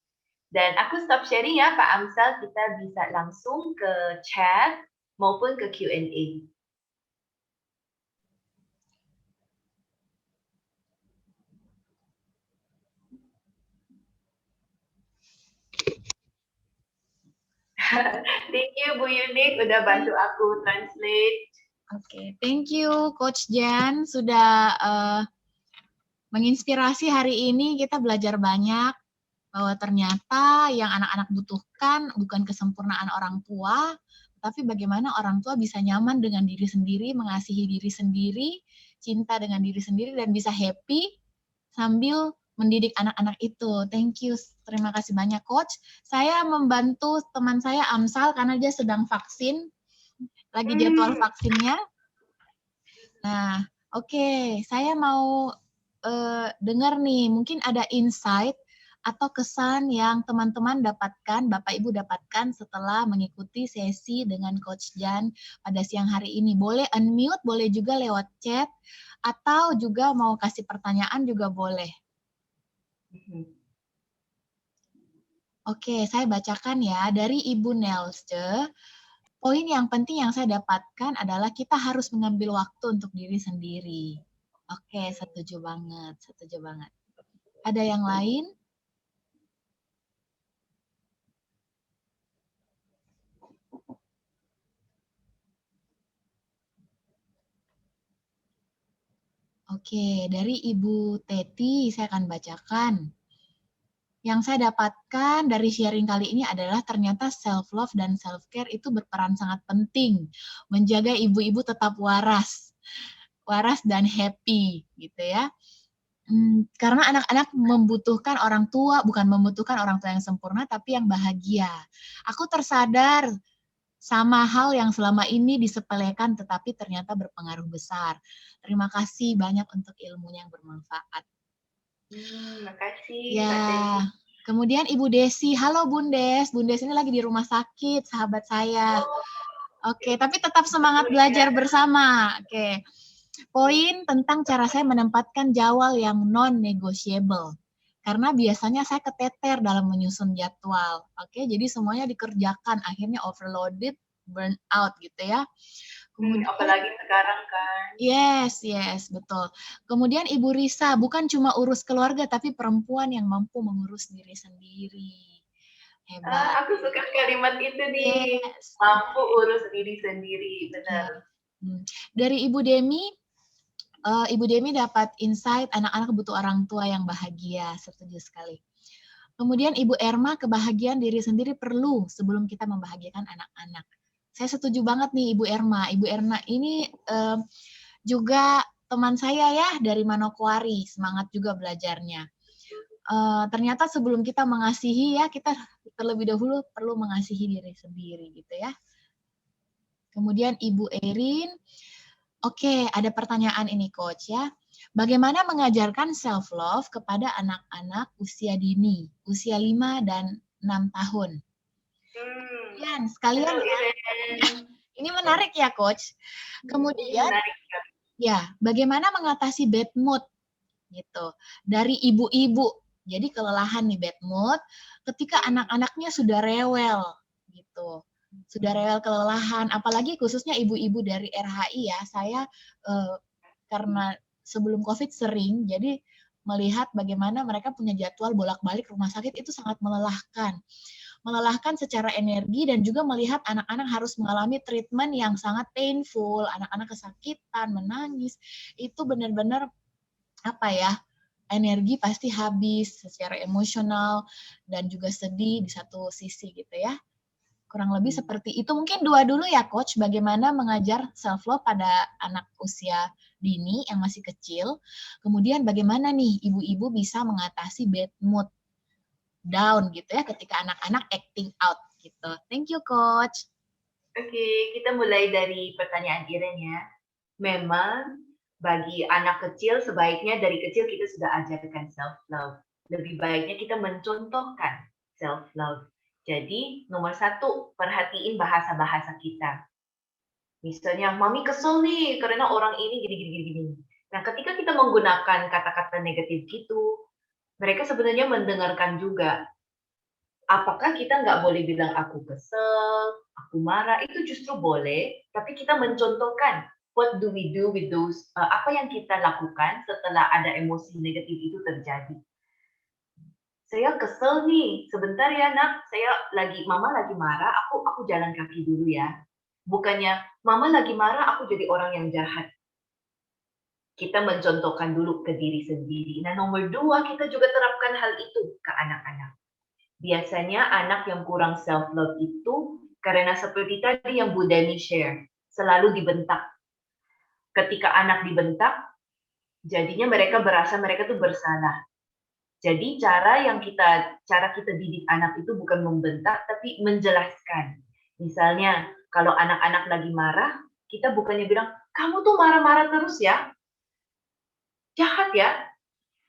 Dan aku stop sharing ya Pak Amsal, kita bisa langsung ke chat maupun ke Q&A. Thank you Bu Yunik udah bantu aku translate. Oke, thank you Coach Jan sudah menginspirasi hari ini. Kita belajar banyak bahwa ternyata yang anak-anak butuhkan bukan kesempurnaan orang tua, tapi bagaimana orang tua bisa nyaman dengan diri sendiri, mengasihi diri sendiri, cinta dengan diri sendiri, dan bisa happy sambil mendidik anak-anak itu. Thank you, terima kasih banyak Coach. Saya membantu teman saya Amsal karena dia sedang vaksin, lagi jadwal vaksinnya. Nah, oke, saya mau dengar nih, mungkin ada insight atau kesan yang teman-teman dapatkan, Bapak Ibu dapatkan setelah mengikuti sesi dengan Coach Jan pada siang hari ini. Boleh unmute, boleh juga lewat chat, atau juga mau kasih pertanyaan juga boleh. Oke, saya bacakan ya. Dari Ibu Nelse, poin yang penting yang saya dapatkan adalah kita harus mengambil waktu untuk diri sendiri. Oke, setuju banget, setuju banget. Ada yang lain? Oke, dari Ibu Teti saya akan bacakan. Yang saya dapatkan dari sharing kali ini adalah ternyata self-love dan self-care itu berperan sangat penting. Menjaga ibu-ibu tetap waras. waras dan happy gitu ya. Karena anak-anak membutuhkan orang tua, bukan membutuhkan orang tua yang sempurna, tapi yang bahagia. Aku tersadar sama hal yang selama ini disepelekan, tetapi ternyata berpengaruh besar. Terima kasih banyak untuk ilmunya yang bermanfaat. Makasih, Kak Ya, Desi. kemudian Ibu Desi. Halo Bundes. Bundes ini lagi di rumah sakit, sahabat saya. Oke, tapi tetap semangat belajar bersama. Oke. Poin tentang cara saya menempatkan jadwal yang non-negotiable. Karena biasanya saya keteter dalam menyusun jadwal. Oke, jadi semuanya dikerjakan, akhirnya overloaded, burn out gitu ya. Kemudian, Apalagi sekarang kan. yes, betul. Kemudian Ibu Risa, bukan cuma urus keluarga, tapi perempuan yang mampu mengurus diri sendiri. Hebat. Aku suka kalimat itu nih. Yes. Mampu urus diri sendiri, benar. Dari Ibu Demi dapat insight anak-anak butuh orang tua yang bahagia, setuju sekali. Kemudian Ibu Erma, kebahagiaan diri sendiri perlu sebelum kita membahagiakan anak-anak. Saya setuju banget nih Ibu Erma. Ibu Erma ini juga teman saya ya dari Manokwari, semangat juga belajarnya. Ternyata sebelum kita mengasihi ya, kita terlebih dahulu perlu mengasihi diri sendiri gitu ya. Kemudian Ibu Erin, oke, ada pertanyaan ini Coach ya. Bagaimana mengajarkan self-love kepada anak-anak usia dini, usia 5 dan 6 tahun? Sekalian ya, ini menarik ya Coach. Kemudian, ya, bagaimana mengatasi bad mood gitu dari ibu-ibu. Jadi kelelahan nih bad mood ketika anak-anaknya sudah rewel gitu. Sudah rewel kelelahan, apalagi khususnya ibu-ibu dari RHI ya. Saya karena sebelum COVID sering, jadi melihat bagaimana mereka punya jadwal bolak-balik rumah sakit itu sangat melelahkan. Melelahkan secara energi dan juga melihat anak-anak harus mengalami treatment yang sangat painful, anak-anak kesakitan, menangis, itu benar-benar apa ya, energi pasti habis secara emosional dan juga sedih di satu sisi gitu ya. Kurang lebih seperti itu. Mungkin dua dulu ya Coach, bagaimana mengajar self-love pada anak usia dini yang masih kecil. Kemudian bagaimana nih ibu-ibu bisa mengatasi bad mood, down gitu ya ketika anak-anak acting out gitu. Thank you Coach. Oke, kita mulai dari pertanyaan Iren ya. Memang bagi anak kecil sebaiknya dari kecil kita sudah ajarkan self-love. Lebih baiknya kita mencontohkan self-love. Jadi nomor 1, perhatiin bahasa-bahasa kita. Misalnya, mami kesel nih karena orang ini gini. Nah, ketika kita menggunakan kata-kata negatif gitu, mereka sebenarnya mendengarkan juga. Apakah kita nggak boleh bilang aku kesel, aku marah, itu justru boleh, tapi kita mencontohkan what do we do with those, apa yang kita lakukan setelah ada emosi negatif itu terjadi. Saya kesel nih, sebentar ya nak, mama lagi marah, aku jalan kaki dulu ya. Bukannya, mama lagi marah, aku jadi orang yang jahat. Kita mencontohkan dulu ke diri sendiri. Nah, nomor 2, kita juga terapkan hal itu ke anak-anak. Biasanya anak yang kurang self-love itu, karena seperti tadi yang Bu Demi share, selalu dibentak. Ketika anak dibentak, jadinya mereka berasa mereka tuh bersalah. Jadi cara kita didik anak itu bukan membentak, tapi menjelaskan. Misalnya, kalau anak-anak lagi marah, kita bukannya bilang, kamu tuh marah-marah terus ya, jahat ya,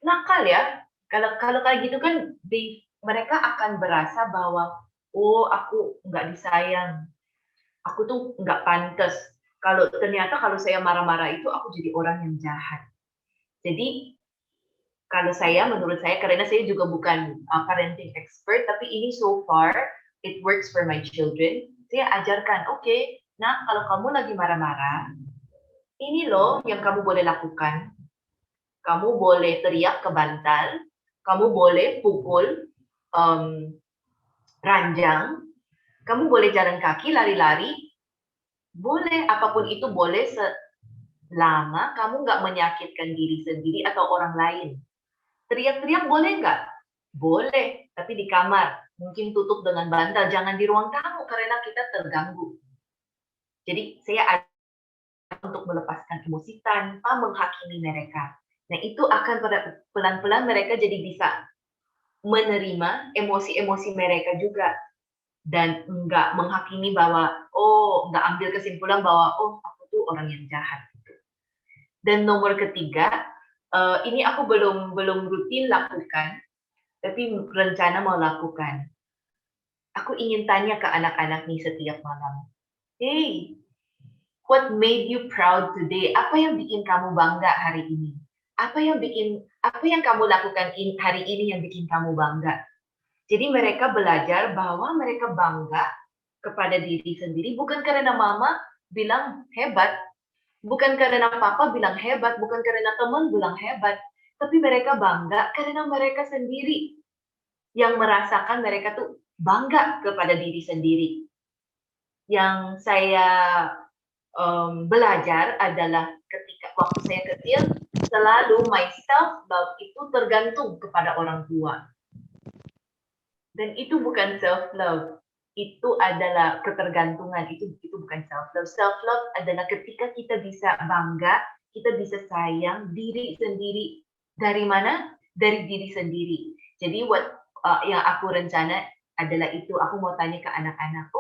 nakal ya. Kalau kayak gitu kan, mereka akan berasa bahwa, oh aku nggak disayang, aku tuh nggak pantas. Ternyata kalau saya marah-marah itu, aku jadi orang yang jahat. Jadi, menurut saya, karena saya juga bukan parenting expert, tapi ini so far, it works for my children. Saya ajarkan, oke, nah kalau kamu lagi marah-marah, ini loh yang kamu boleh lakukan. Kamu boleh teriak ke bantal, kamu boleh pukul ranjang, kamu boleh jalan kaki, lari-lari, boleh, apapun itu boleh selama kamu nggak menyakitkan diri sendiri atau orang lain. Teriak-teriak boleh nggak? Boleh, tapi di kamar. Mungkin tutup dengan bantal, jangan di ruang tamu karena kita terganggu. Jadi saya untuk melepaskan emosi tanpa menghakimi mereka. Nah, itu akan pelan-pelan mereka jadi bisa menerima emosi-emosi mereka juga dan enggak menghakimi bahwa enggak ambil kesimpulan bahwa aku tuh orang yang jahat gitu. Dan nomor ketiga, ini aku belum rutin lakukan, tapi rencana mau lakukan. Aku ingin tanya ke anak-anak nih setiap malam. Hey, what made you proud today? Apa yang bikin kamu bangga hari ini? Apa yang kamu lakukan hari ini yang bikin kamu bangga? Jadi mereka belajar bahwa mereka bangga kepada diri sendiri bukan karena mama bilang hebat, bukan karena papa bilang hebat, bukan karena teman bilang hebat, tapi mereka bangga karena mereka sendiri yang merasakan mereka tuh bangga kepada diri sendiri. Yang saya belajar adalah ketika waktu saya kecil, selalu my self love itu tergantung kepada orang tua. Dan itu bukan self love, itu adalah ketergantungan, itu bukan self love. Self love adalah ketika kita bisa bangga, kita bisa sayang diri sendiri. Dari mana? Dari diri sendiri. Jadi yang aku rencana adalah itu, aku mau tanya ke anak-anak,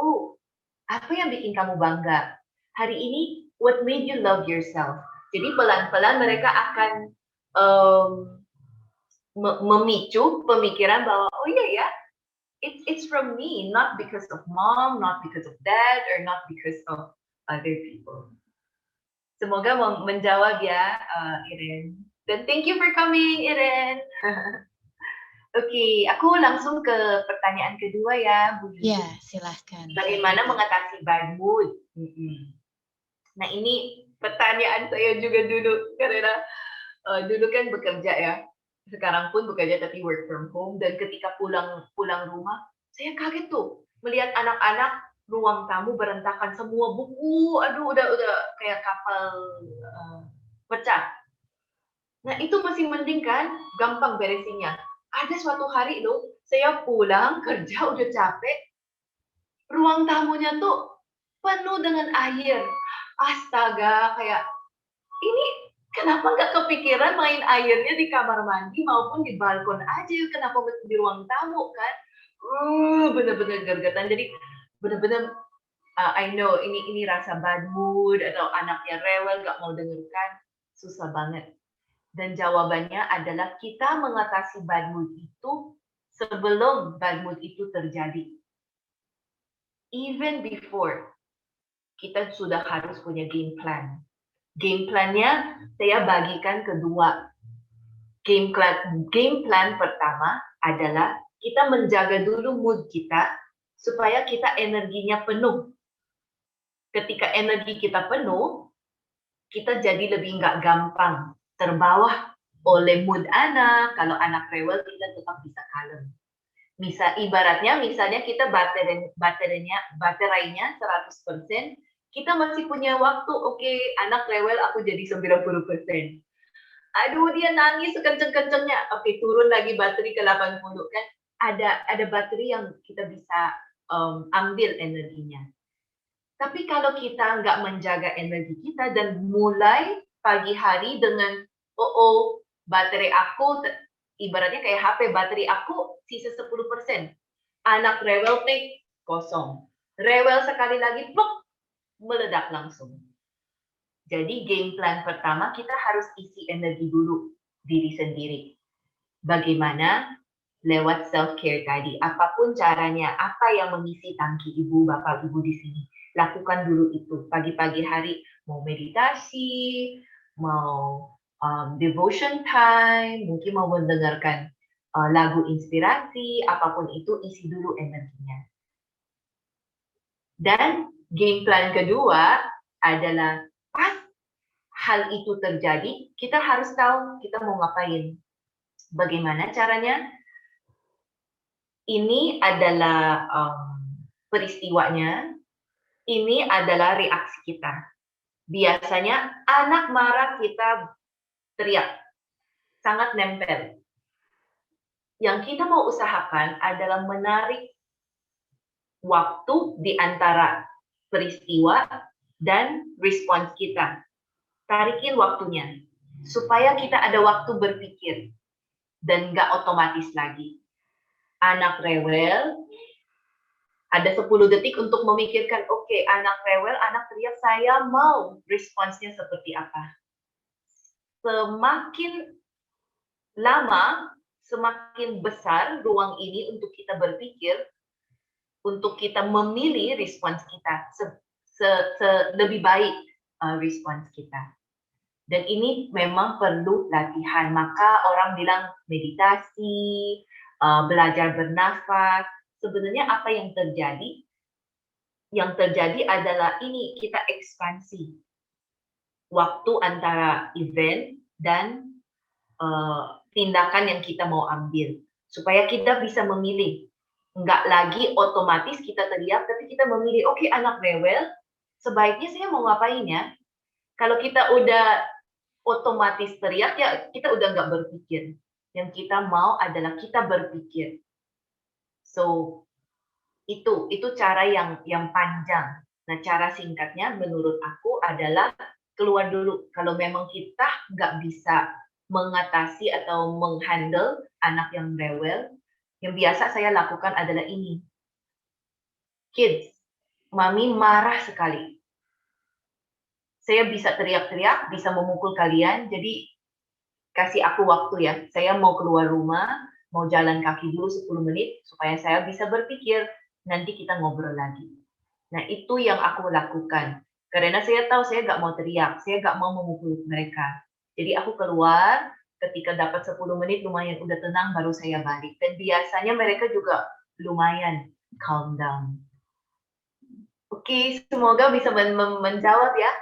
apa yang bikin kamu bangga? Hari ini, what made you love yourself? Jadi pelan-pelan mereka akan memicu pemikiran bahwa, ya, it's from me, not because of mom, not because of dad, or not because of other people. Semoga menjawab ya, Iren. Dan thank you for coming, Iren. Oke, aku langsung ke pertanyaan kedua ya, Bu Yuyu. Ya, silahkan. Bagaimana mengatasi bad mood? Nah, ini pertanyaan saya juga dulu, karena dulu kan bekerja ya. Sekarang pun bekerja tapi work from home. Dan ketika pulang rumah, saya kaget tuh melihat anak-anak ruang tamu berantakan semua buku. Aduh, udah kayak kapal pecah. Nah, itu masih mending kan, gampang beresinnya. Ada suatu hari loh, saya pulang kerja udah capek, ruang tamunya tuh penuh dengan air. Astaga, kayak ini kenapa nggak kepikiran main airnya di kamar mandi maupun di balkon aja, kenapa mesti di ruang tamu kan? Bener-bener gergetan. Jadi bener-bener I know ini rasa bad mood atau anaknya rewel nggak mau dengarkan, susah banget. Dan jawabannya adalah kita mengatasi bad mood itu sebelum bad mood itu terjadi. Even before, kita sudah harus punya game plan. Game plan-nya saya bagikan kedua. Game plan pertama adalah kita menjaga dulu mood kita supaya kita energinya penuh. Ketika energi kita penuh, kita jadi lebih nggak gampang terbawa oleh mood anak. Kalau anak rewel, kita tetap bisa kalem. Misalnya kita baterainya 100%, kita masih punya waktu, oke, anak rewel aku jadi 90%. Aduh, dia nangis sekenceng-kencengnya. Oke, turun lagi baterai ke 80 kan. Ada baterai yang kita bisa ambil energinya. Tapi kalau kita nggak menjaga energi kita dan mulai pagi hari dengan baterai aku ibaratnya kayak HP, baterai aku sisa 10%. Anak rewel kosong. Rewel sekali lagi meledak langsung. Jadi game plan pertama kita harus isi energi dulu diri sendiri. Bagaimana? Lewat self care tadi. Apapun caranya, apa yang mengisi tangki ibu, bapak ibu di sini, lakukan dulu itu. Pagi-pagi hari mau meditasi, mau devotion time, mungkin mau mendengarkan lagu inspirasi, apapun itu, isi dulu energinya. Dan game plan kedua adalah pas hal itu terjadi, kita harus tahu kita mau ngapain. Bagaimana caranya? Ini adalah peristiwanya, ini adalah reaksi kita. Biasanya anak marah kita teriak, sangat nempel. Yang kita mau usahakan adalah menarik waktu di antara peristiwa dan respons kita. Tarikin waktunya, supaya kita ada waktu berpikir, dan nggak otomatis lagi. Anak rewel, ada 10 detik untuk memikirkan, oke, anak rewel, anak teriak, saya mau responsnya seperti apa. Semakin lama, semakin besar ruang ini untuk kita berpikir, untuk kita memilih respons kita, lebih baik respons kita. Dan ini memang perlu latihan. Maka orang bilang meditasi, belajar bernafas. Sebenarnya apa yang terjadi? Yang terjadi adalah ini, kita ekspansi waktu antara event dan tindakan yang kita mau ambil. Supaya kita bisa memilih. Nggak lagi otomatis kita teriak, tapi kita memilih, oke, anak rewel, sebaiknya saya mau ngapain ya? Kalau kita udah otomatis teriak, ya kita udah nggak berpikir. Yang kita mau adalah kita berpikir. So, itu cara yang panjang. Nah, cara singkatnya menurut aku adalah keluar dulu. Kalau memang kita nggak bisa mengatasi atau menghandle anak yang rewel, yang biasa saya lakukan adalah ini. Kids, mami marah sekali. Saya bisa teriak-teriak, bisa memukul kalian, jadi kasih aku waktu ya. Saya mau keluar rumah, mau jalan kaki dulu 10 menit, supaya saya bisa berpikir, nanti kita ngobrol lagi. Nah, itu yang aku lakukan. Karena saya tahu saya nggak mau teriak, saya nggak mau memukul mereka. Jadi aku keluar, ketika dapat 10 menit lumayan udah tenang, baru saya balik. Dan biasanya mereka juga lumayan calm down. Oke, semoga bisa menjawab ya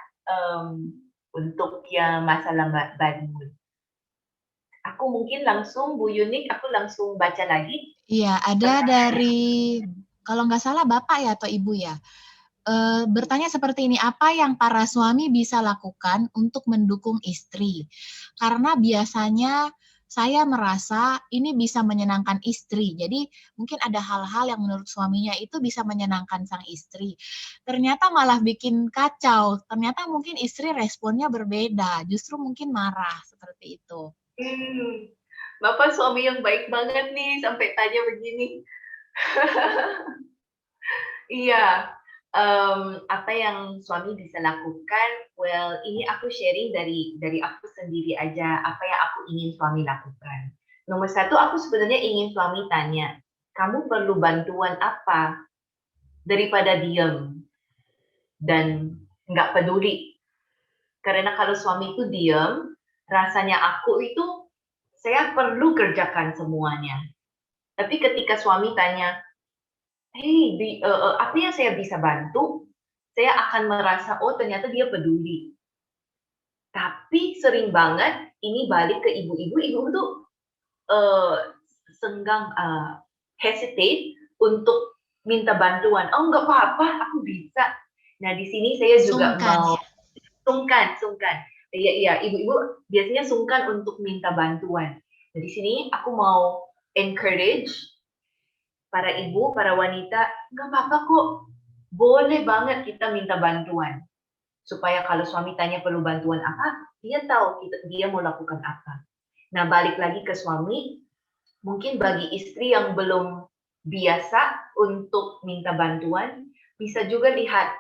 untuk yang masalah bad mood. Aku mungkin langsung, Bu Yunik, aku langsung baca lagi. Iya, ada dari, kalau nggak salah Bapak ya atau Ibu ya, bertanya seperti ini, apa yang para suami bisa lakukan untuk mendukung istri? Karena biasanya saya merasa ini bisa menyenangkan istri. Jadi mungkin ada hal-hal yang menurut suaminya itu bisa menyenangkan sang istri. Ternyata malah bikin kacau. Ternyata mungkin istri responnya berbeda. Justru mungkin marah seperti itu. Bapak suami yang baik banget nih sampai tanya begini. Iya. Apa yang suami bisa lakukan? Well, ini aku sharing dari aku sendiri aja, apa yang aku ingin suami lakukan. Nomor 1, aku sebenarnya ingin suami tanya, kamu perlu bantuan apa? Daripada diam dan nggak peduli. Karena kalau suami itu diam, rasanya aku itu, saya perlu kerjakan semuanya. Tapi ketika suami tanya, hey, apa yang saya bisa bantu? Saya akan merasa, oh ternyata dia peduli. Tapi sering banget ini balik ke ibu-ibu tuh senggang, hesitate untuk minta bantuan. Oh nggak apa-apa, aku bisa. Nah di sini saya juga mau sungkan. Iya, ibu-ibu biasanya sungkan untuk minta bantuan. Nah di sini aku mau encourage para ibu, para wanita, nggak apa-apa kok, boleh banget kita minta bantuan. Supaya kalau suami tanya perlu bantuan apa, dia tahu dia mau lakukan apa. Nah, balik lagi ke suami, mungkin bagi istri yang belum biasa untuk minta bantuan, bisa juga lihat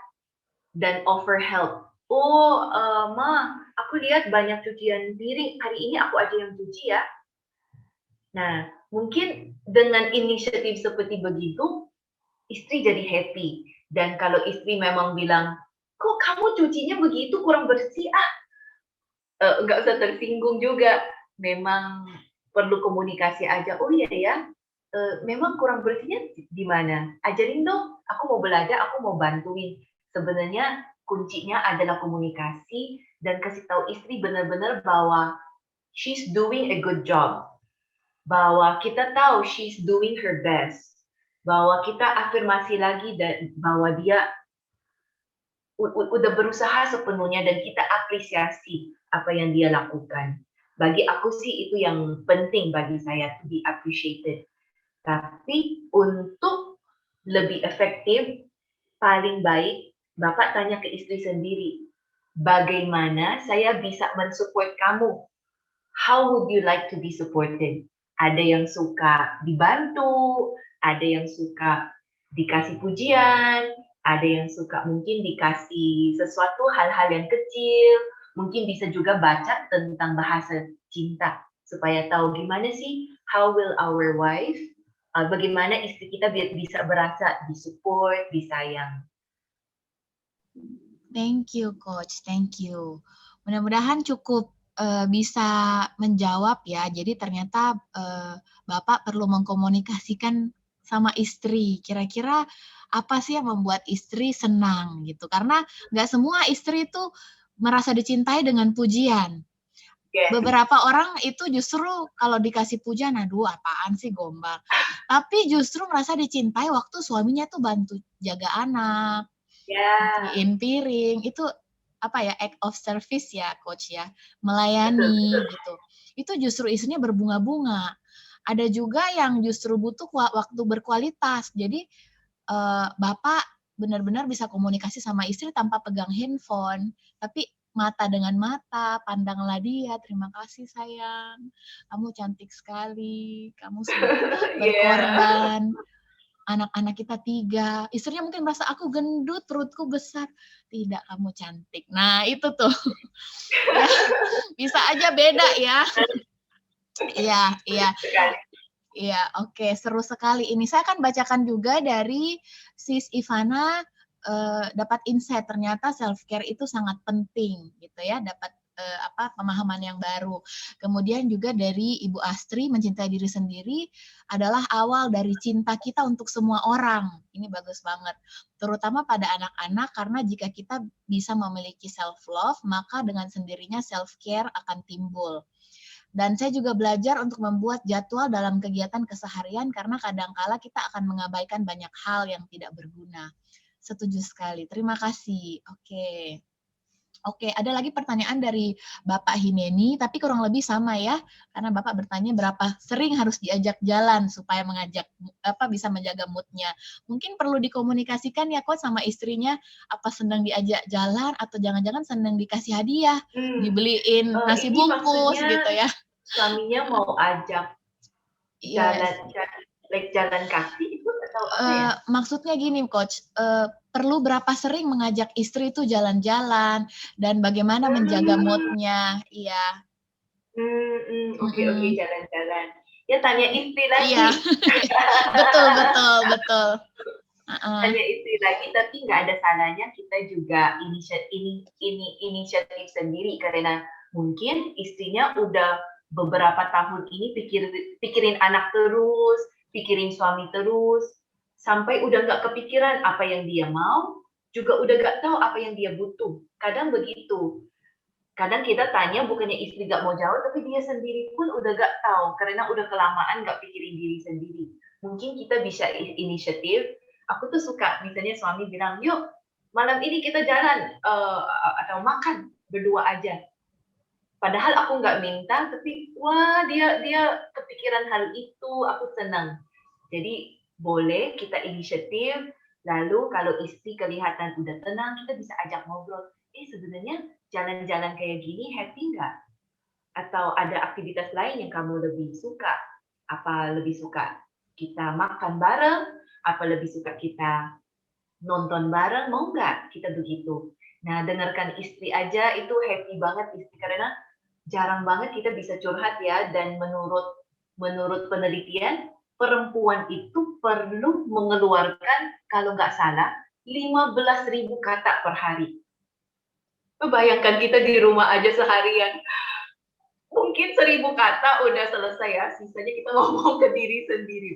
dan offer help. Oh, Ma, aku lihat banyak cucian piring, hari ini aku aja yang cuci ya. Nah, mungkin dengan inisiatif seperti begitu, istri jadi happy. Dan kalau istri memang bilang, kok kamu cucinya begitu, kurang bersih, nggak usah tersinggung juga. Memang perlu komunikasi aja. Oh iya ya, memang kurang bersihnya di mana? Ajarin dong, aku mau belajar, aku mau bantuin. Sebenarnya kuncinya adalah komunikasi dan kasih tahu istri benar-benar bahwa she's doing a good job. Bahwa kita tahu she's doing her best, bahwa kita afirmasi lagi dan bahwa dia udah berusaha sepenuhnya dan kita apresiasi apa yang dia lakukan. Bagi aku sih itu yang penting bagi saya, to be appreciated. Tapi untuk lebih efektif, paling baik Bapak tanya ke istri sendiri, bagaimana saya bisa mensupport kamu? How would you like to be supported? Ada yang suka dibantu, ada yang suka dikasih pujian, ada yang suka mungkin dikasih sesuatu hal-hal yang kecil, mungkin bisa juga baca tentang bahasa cinta supaya tahu gimana sih how will our wife, bagaimana istri kita bisa berasa disupport, disayang. Thank you, Coach. Thank you. Mudah-mudahan cukup bisa menjawab ya. Jadi ternyata Bapak perlu mengkomunikasikan sama istri. Kira-kira apa sih yang membuat istri senang gitu? Karena nggak semua istri itu merasa dicintai dengan pujian. Yes. Beberapa orang itu justru kalau dikasih pujian, aduh apaan sih gombal. Tapi justru merasa dicintai waktu suaminya tuh bantu jaga anak, cuciin piring, itu apa ya, act of service ya coach ya, melayani gitu. Itu justru istrinya berbunga-bunga. Ada juga yang justru butuh waktu berkualitas. Jadi Bapak benar-benar bisa komunikasi sama istri tanpa pegang handphone, tapi mata dengan mata, pandanglah dia, terima kasih sayang, kamu cantik sekali, kamu sudah berkorban, anak-anak kita 3, istrinya mungkin merasa aku gendut, perutku besar, tidak, kamu cantik. Nah itu tuh, ya, bisa aja beda ya. Iya, iya. Iya, oke, seru sekali ini. Saya akan bacakan juga dari Sis Ivana, dapat insight ternyata self care itu sangat penting gitu ya, dapat pemahaman yang baru. Kemudian juga dari Ibu Astri, mencintai diri sendiri adalah awal dari cinta kita untuk semua orang. Ini bagus banget. Terutama pada anak-anak, karena jika kita bisa memiliki self love, maka dengan sendirinya self care akan timbul. Dan saya juga belajar untuk membuat jadwal dalam kegiatan keseharian karena kadangkala kita akan mengabaikan banyak hal yang tidak berguna. Setuju sekali. Terima kasih. Oke, ada lagi pertanyaan dari Bapak Hineni, tapi kurang lebih sama ya, karena Bapak bertanya berapa sering harus diajak jalan supaya bisa menjaga mood-nya. Mungkin perlu dikomunikasikan ya Coach sama istrinya, apa senang diajak jalan atau jangan-jangan senang dikasih hadiah, dibeliin nasi bungkus gitu ya. Suaminya mau ajak jalan kaki itu atau apa ya? Maksudnya gini Coach, perlu berapa sering mengajak istri itu jalan-jalan dan bagaimana menjaga mood-nya, iya. Oke, jalan-jalan. Ya tanya istri lagi. Iya, betul. Tanya istri lagi, tapi nggak ada salahnya kita juga inisiatif sendiri karena mungkin istrinya udah beberapa tahun ini pikirin anak terus, pikirin suami terus, sampai udah nggak kepikiran apa yang dia mau, juga udah nggak tahu apa yang dia butuh. Kadang begitu. Kadang kita tanya bukannya istri nggak mau jawab, tapi dia sendiri pun udah nggak tahu karena udah kelamaan nggak pikirin diri sendiri. Mungkin kita bisa inisiatif. Aku tuh suka misalnya suami bilang, yuk malam ini kita jalan atau makan berdua aja. Padahal aku nggak minta, tapi wah dia kepikiran hal itu, aku senang. Jadi boleh kita inisiatif. Lalu kalau istri kelihatan udah tenang, kita bisa ajak ngobrol. Sebenarnya jalan-jalan kayak gini happy nggak? Atau ada aktivitas lain yang kamu lebih suka? Apa lebih suka kita makan bareng? Apa lebih suka kita nonton bareng? Mau nggak kita begitu? Nah, dengarkan istri aja itu happy banget istri karena jarang banget kita bisa curhat ya. Dan menurut penelitian perempuan itu perlu mengeluarkan kalau nggak salah 15.000 kata per hari. Bayangkan kita di rumah aja seharian mungkin 1.000 kata udah selesai ya, sisanya kita ngomong ke diri sendiri.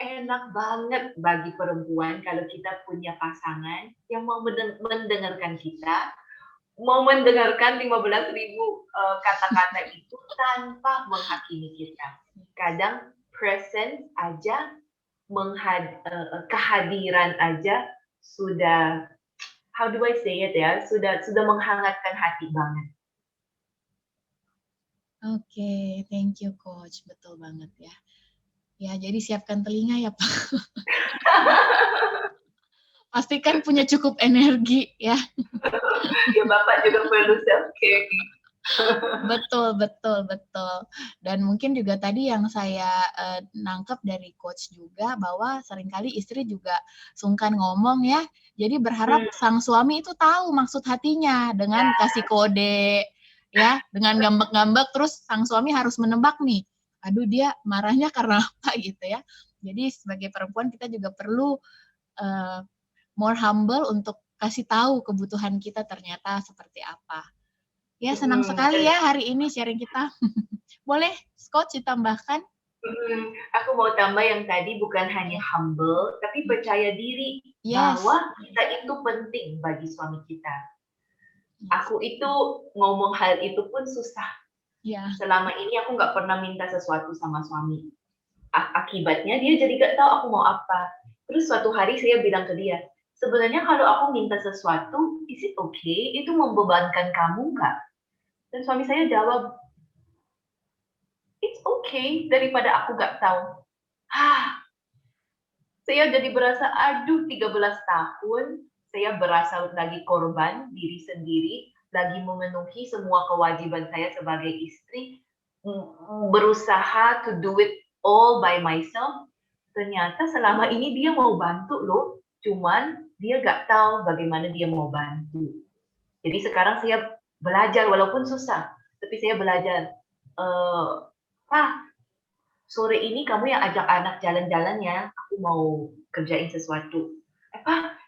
Enak banget bagi perempuan kalau kita punya pasangan yang mau mendengarkan kita, mau mendengarkan 15.000 kata-kata itu tanpa menghakimi kita. Kadang presence aja, kehadiran aja sudah, how do I say it ya, sudah menghangatkan hati banget. Oke, thank you Coach, betul banget ya. Ya, jadi siapkan telinga ya Pak. Pastikan punya cukup energi ya. Ya Bapak juga perlu self care. Betul, betul, betul. Dan mungkin juga tadi yang saya nangkep dari coach juga bahwa seringkali istri juga sungkan ngomong ya. Jadi berharap sang suami itu tahu maksud hatinya dengan kasih kode ya, dengan ngambek-ngambek terus sang suami harus menebak nih. Aduh dia marahnya karena apa gitu ya. Jadi sebagai perempuan kita juga perlu more humble untuk kasih tahu kebutuhan kita ternyata seperti apa. Ya, senang sekali ya hari ini sharing kita. Boleh, Coach, ditambahkan? Aku mau tambah yang tadi bukan hanya humble, tapi percaya diri Yes. bahwa kita itu penting bagi suami kita. Aku itu ngomong hal itu pun susah. Ya. Selama ini aku nggak pernah minta sesuatu sama suami. Akibatnya dia jadi nggak tahu aku mau apa. Terus suatu hari saya bilang ke dia, sebenarnya kalau aku minta sesuatu, is it okay? Itu membebankan kamu nggak? Dan suami saya jawab, it's okay, daripada aku nggak tahu. Saya jadi berasa, aduh 13 tahun, saya berasa lagi korban diri sendiri, lagi memenuhi semua kewajiban saya sebagai istri, berusaha to do it all by myself. Ternyata selama ini dia mau bantu loh, cuman dia nggak tahu bagaimana dia mau bantu. Jadi sekarang saya belajar, walaupun susah, tapi saya belajar, sore ini kamu yang ajak anak jalan-jalan ya, aku mau kerjain sesuatu.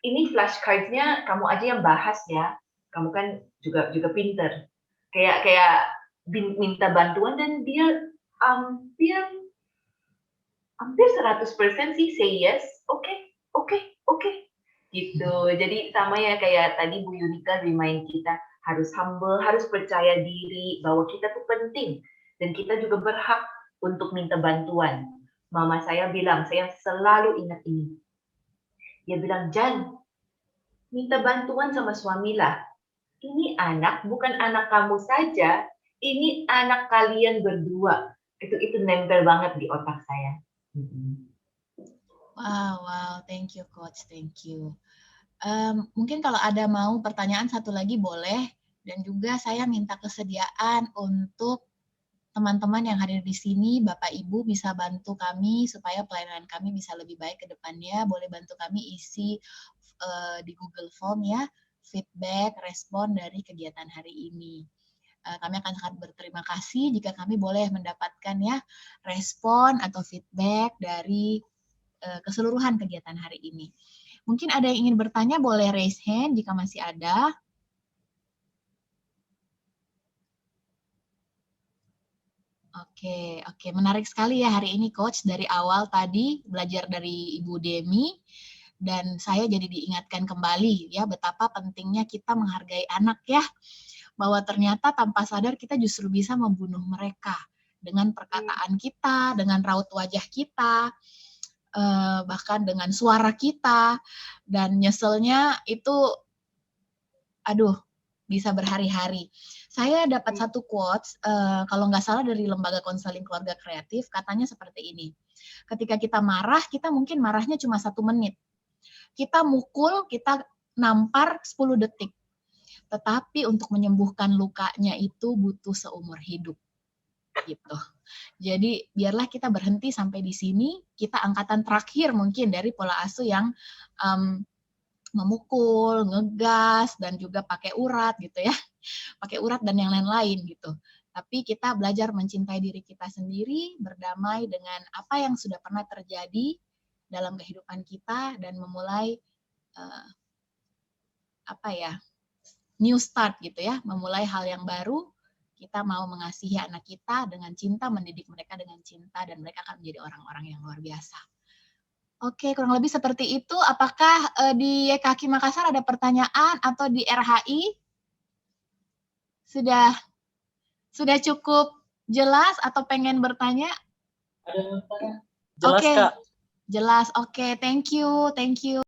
Ini flashcards-nya kamu aja yang bahas ya, kamu kan juga pinter. Kayak minta bantuan dan dia hampir 100% sih say yes, oke. Gitu. Jadi sama ya kayak tadi Bu Yunika remind kita, harus humble, harus percaya diri bahwa kita tuh penting dan kita juga berhak untuk minta bantuan. Mama saya bilang, saya selalu ingat ini. Dia bilang, Jan, minta bantuan sama suami lah. Ini anak bukan anak kamu saja, ini anak kalian berdua. Itu nempel banget di otak saya. Wow, thank you Coach, thank you. Mungkin kalau ada mau pertanyaan satu lagi boleh, dan juga saya minta kesediaan untuk teman-teman yang hadir di sini, Bapak Ibu bisa bantu kami supaya pelayanan kami bisa lebih baik ke depannya. Boleh bantu kami isi di Google Form ya, feedback, respon dari kegiatan hari ini. Kami akan sangat berterima kasih jika kami boleh mendapatkan ya respon atau feedback dari keseluruhan kegiatan hari ini. Mungkin ada yang ingin bertanya, boleh raise hand jika masih ada. Oke, menarik sekali ya hari ini Coach. Dari awal tadi belajar dari Ibu Demi, dan saya jadi diingatkan kembali ya betapa pentingnya kita menghargai anak ya. Bahwa ternyata tanpa sadar kita justru bisa membunuh mereka dengan perkataan kita, dengan raut wajah kita, bahkan dengan suara kita, dan nyeselnya itu bisa berhari-hari. Saya dapat satu quotes, kalau nggak salah dari Lembaga Konseling Keluarga Kreatif, katanya seperti ini. Ketika kita marah, kita mungkin marahnya cuma 1 menit. Kita mukul, kita nampar 10 detik. Tetapi untuk menyembuhkan lukanya itu butuh seumur hidup. Gitu. Jadi biarlah kita berhenti sampai di sini, kita angkatan terakhir mungkin dari pola asuh yang memukul, ngegas, dan juga pakai urat gitu ya. Pakai urat dan yang lain-lain gitu. Tapi kita belajar mencintai diri kita sendiri, berdamai dengan apa yang sudah pernah terjadi dalam kehidupan kita, dan memulai new start gitu ya, memulai hal yang baru. Kita mau mengasihi anak kita dengan cinta, mendidik mereka dengan cinta, dan mereka akan menjadi orang-orang yang luar biasa. Oke, kurang lebih seperti itu. Apakah di YKK Makassar ada pertanyaan, atau di RHI sudah cukup jelas atau pengen bertanya? Ada yang bertanya? Jelas, Oke. Kak. Jelas. Oke, thank you.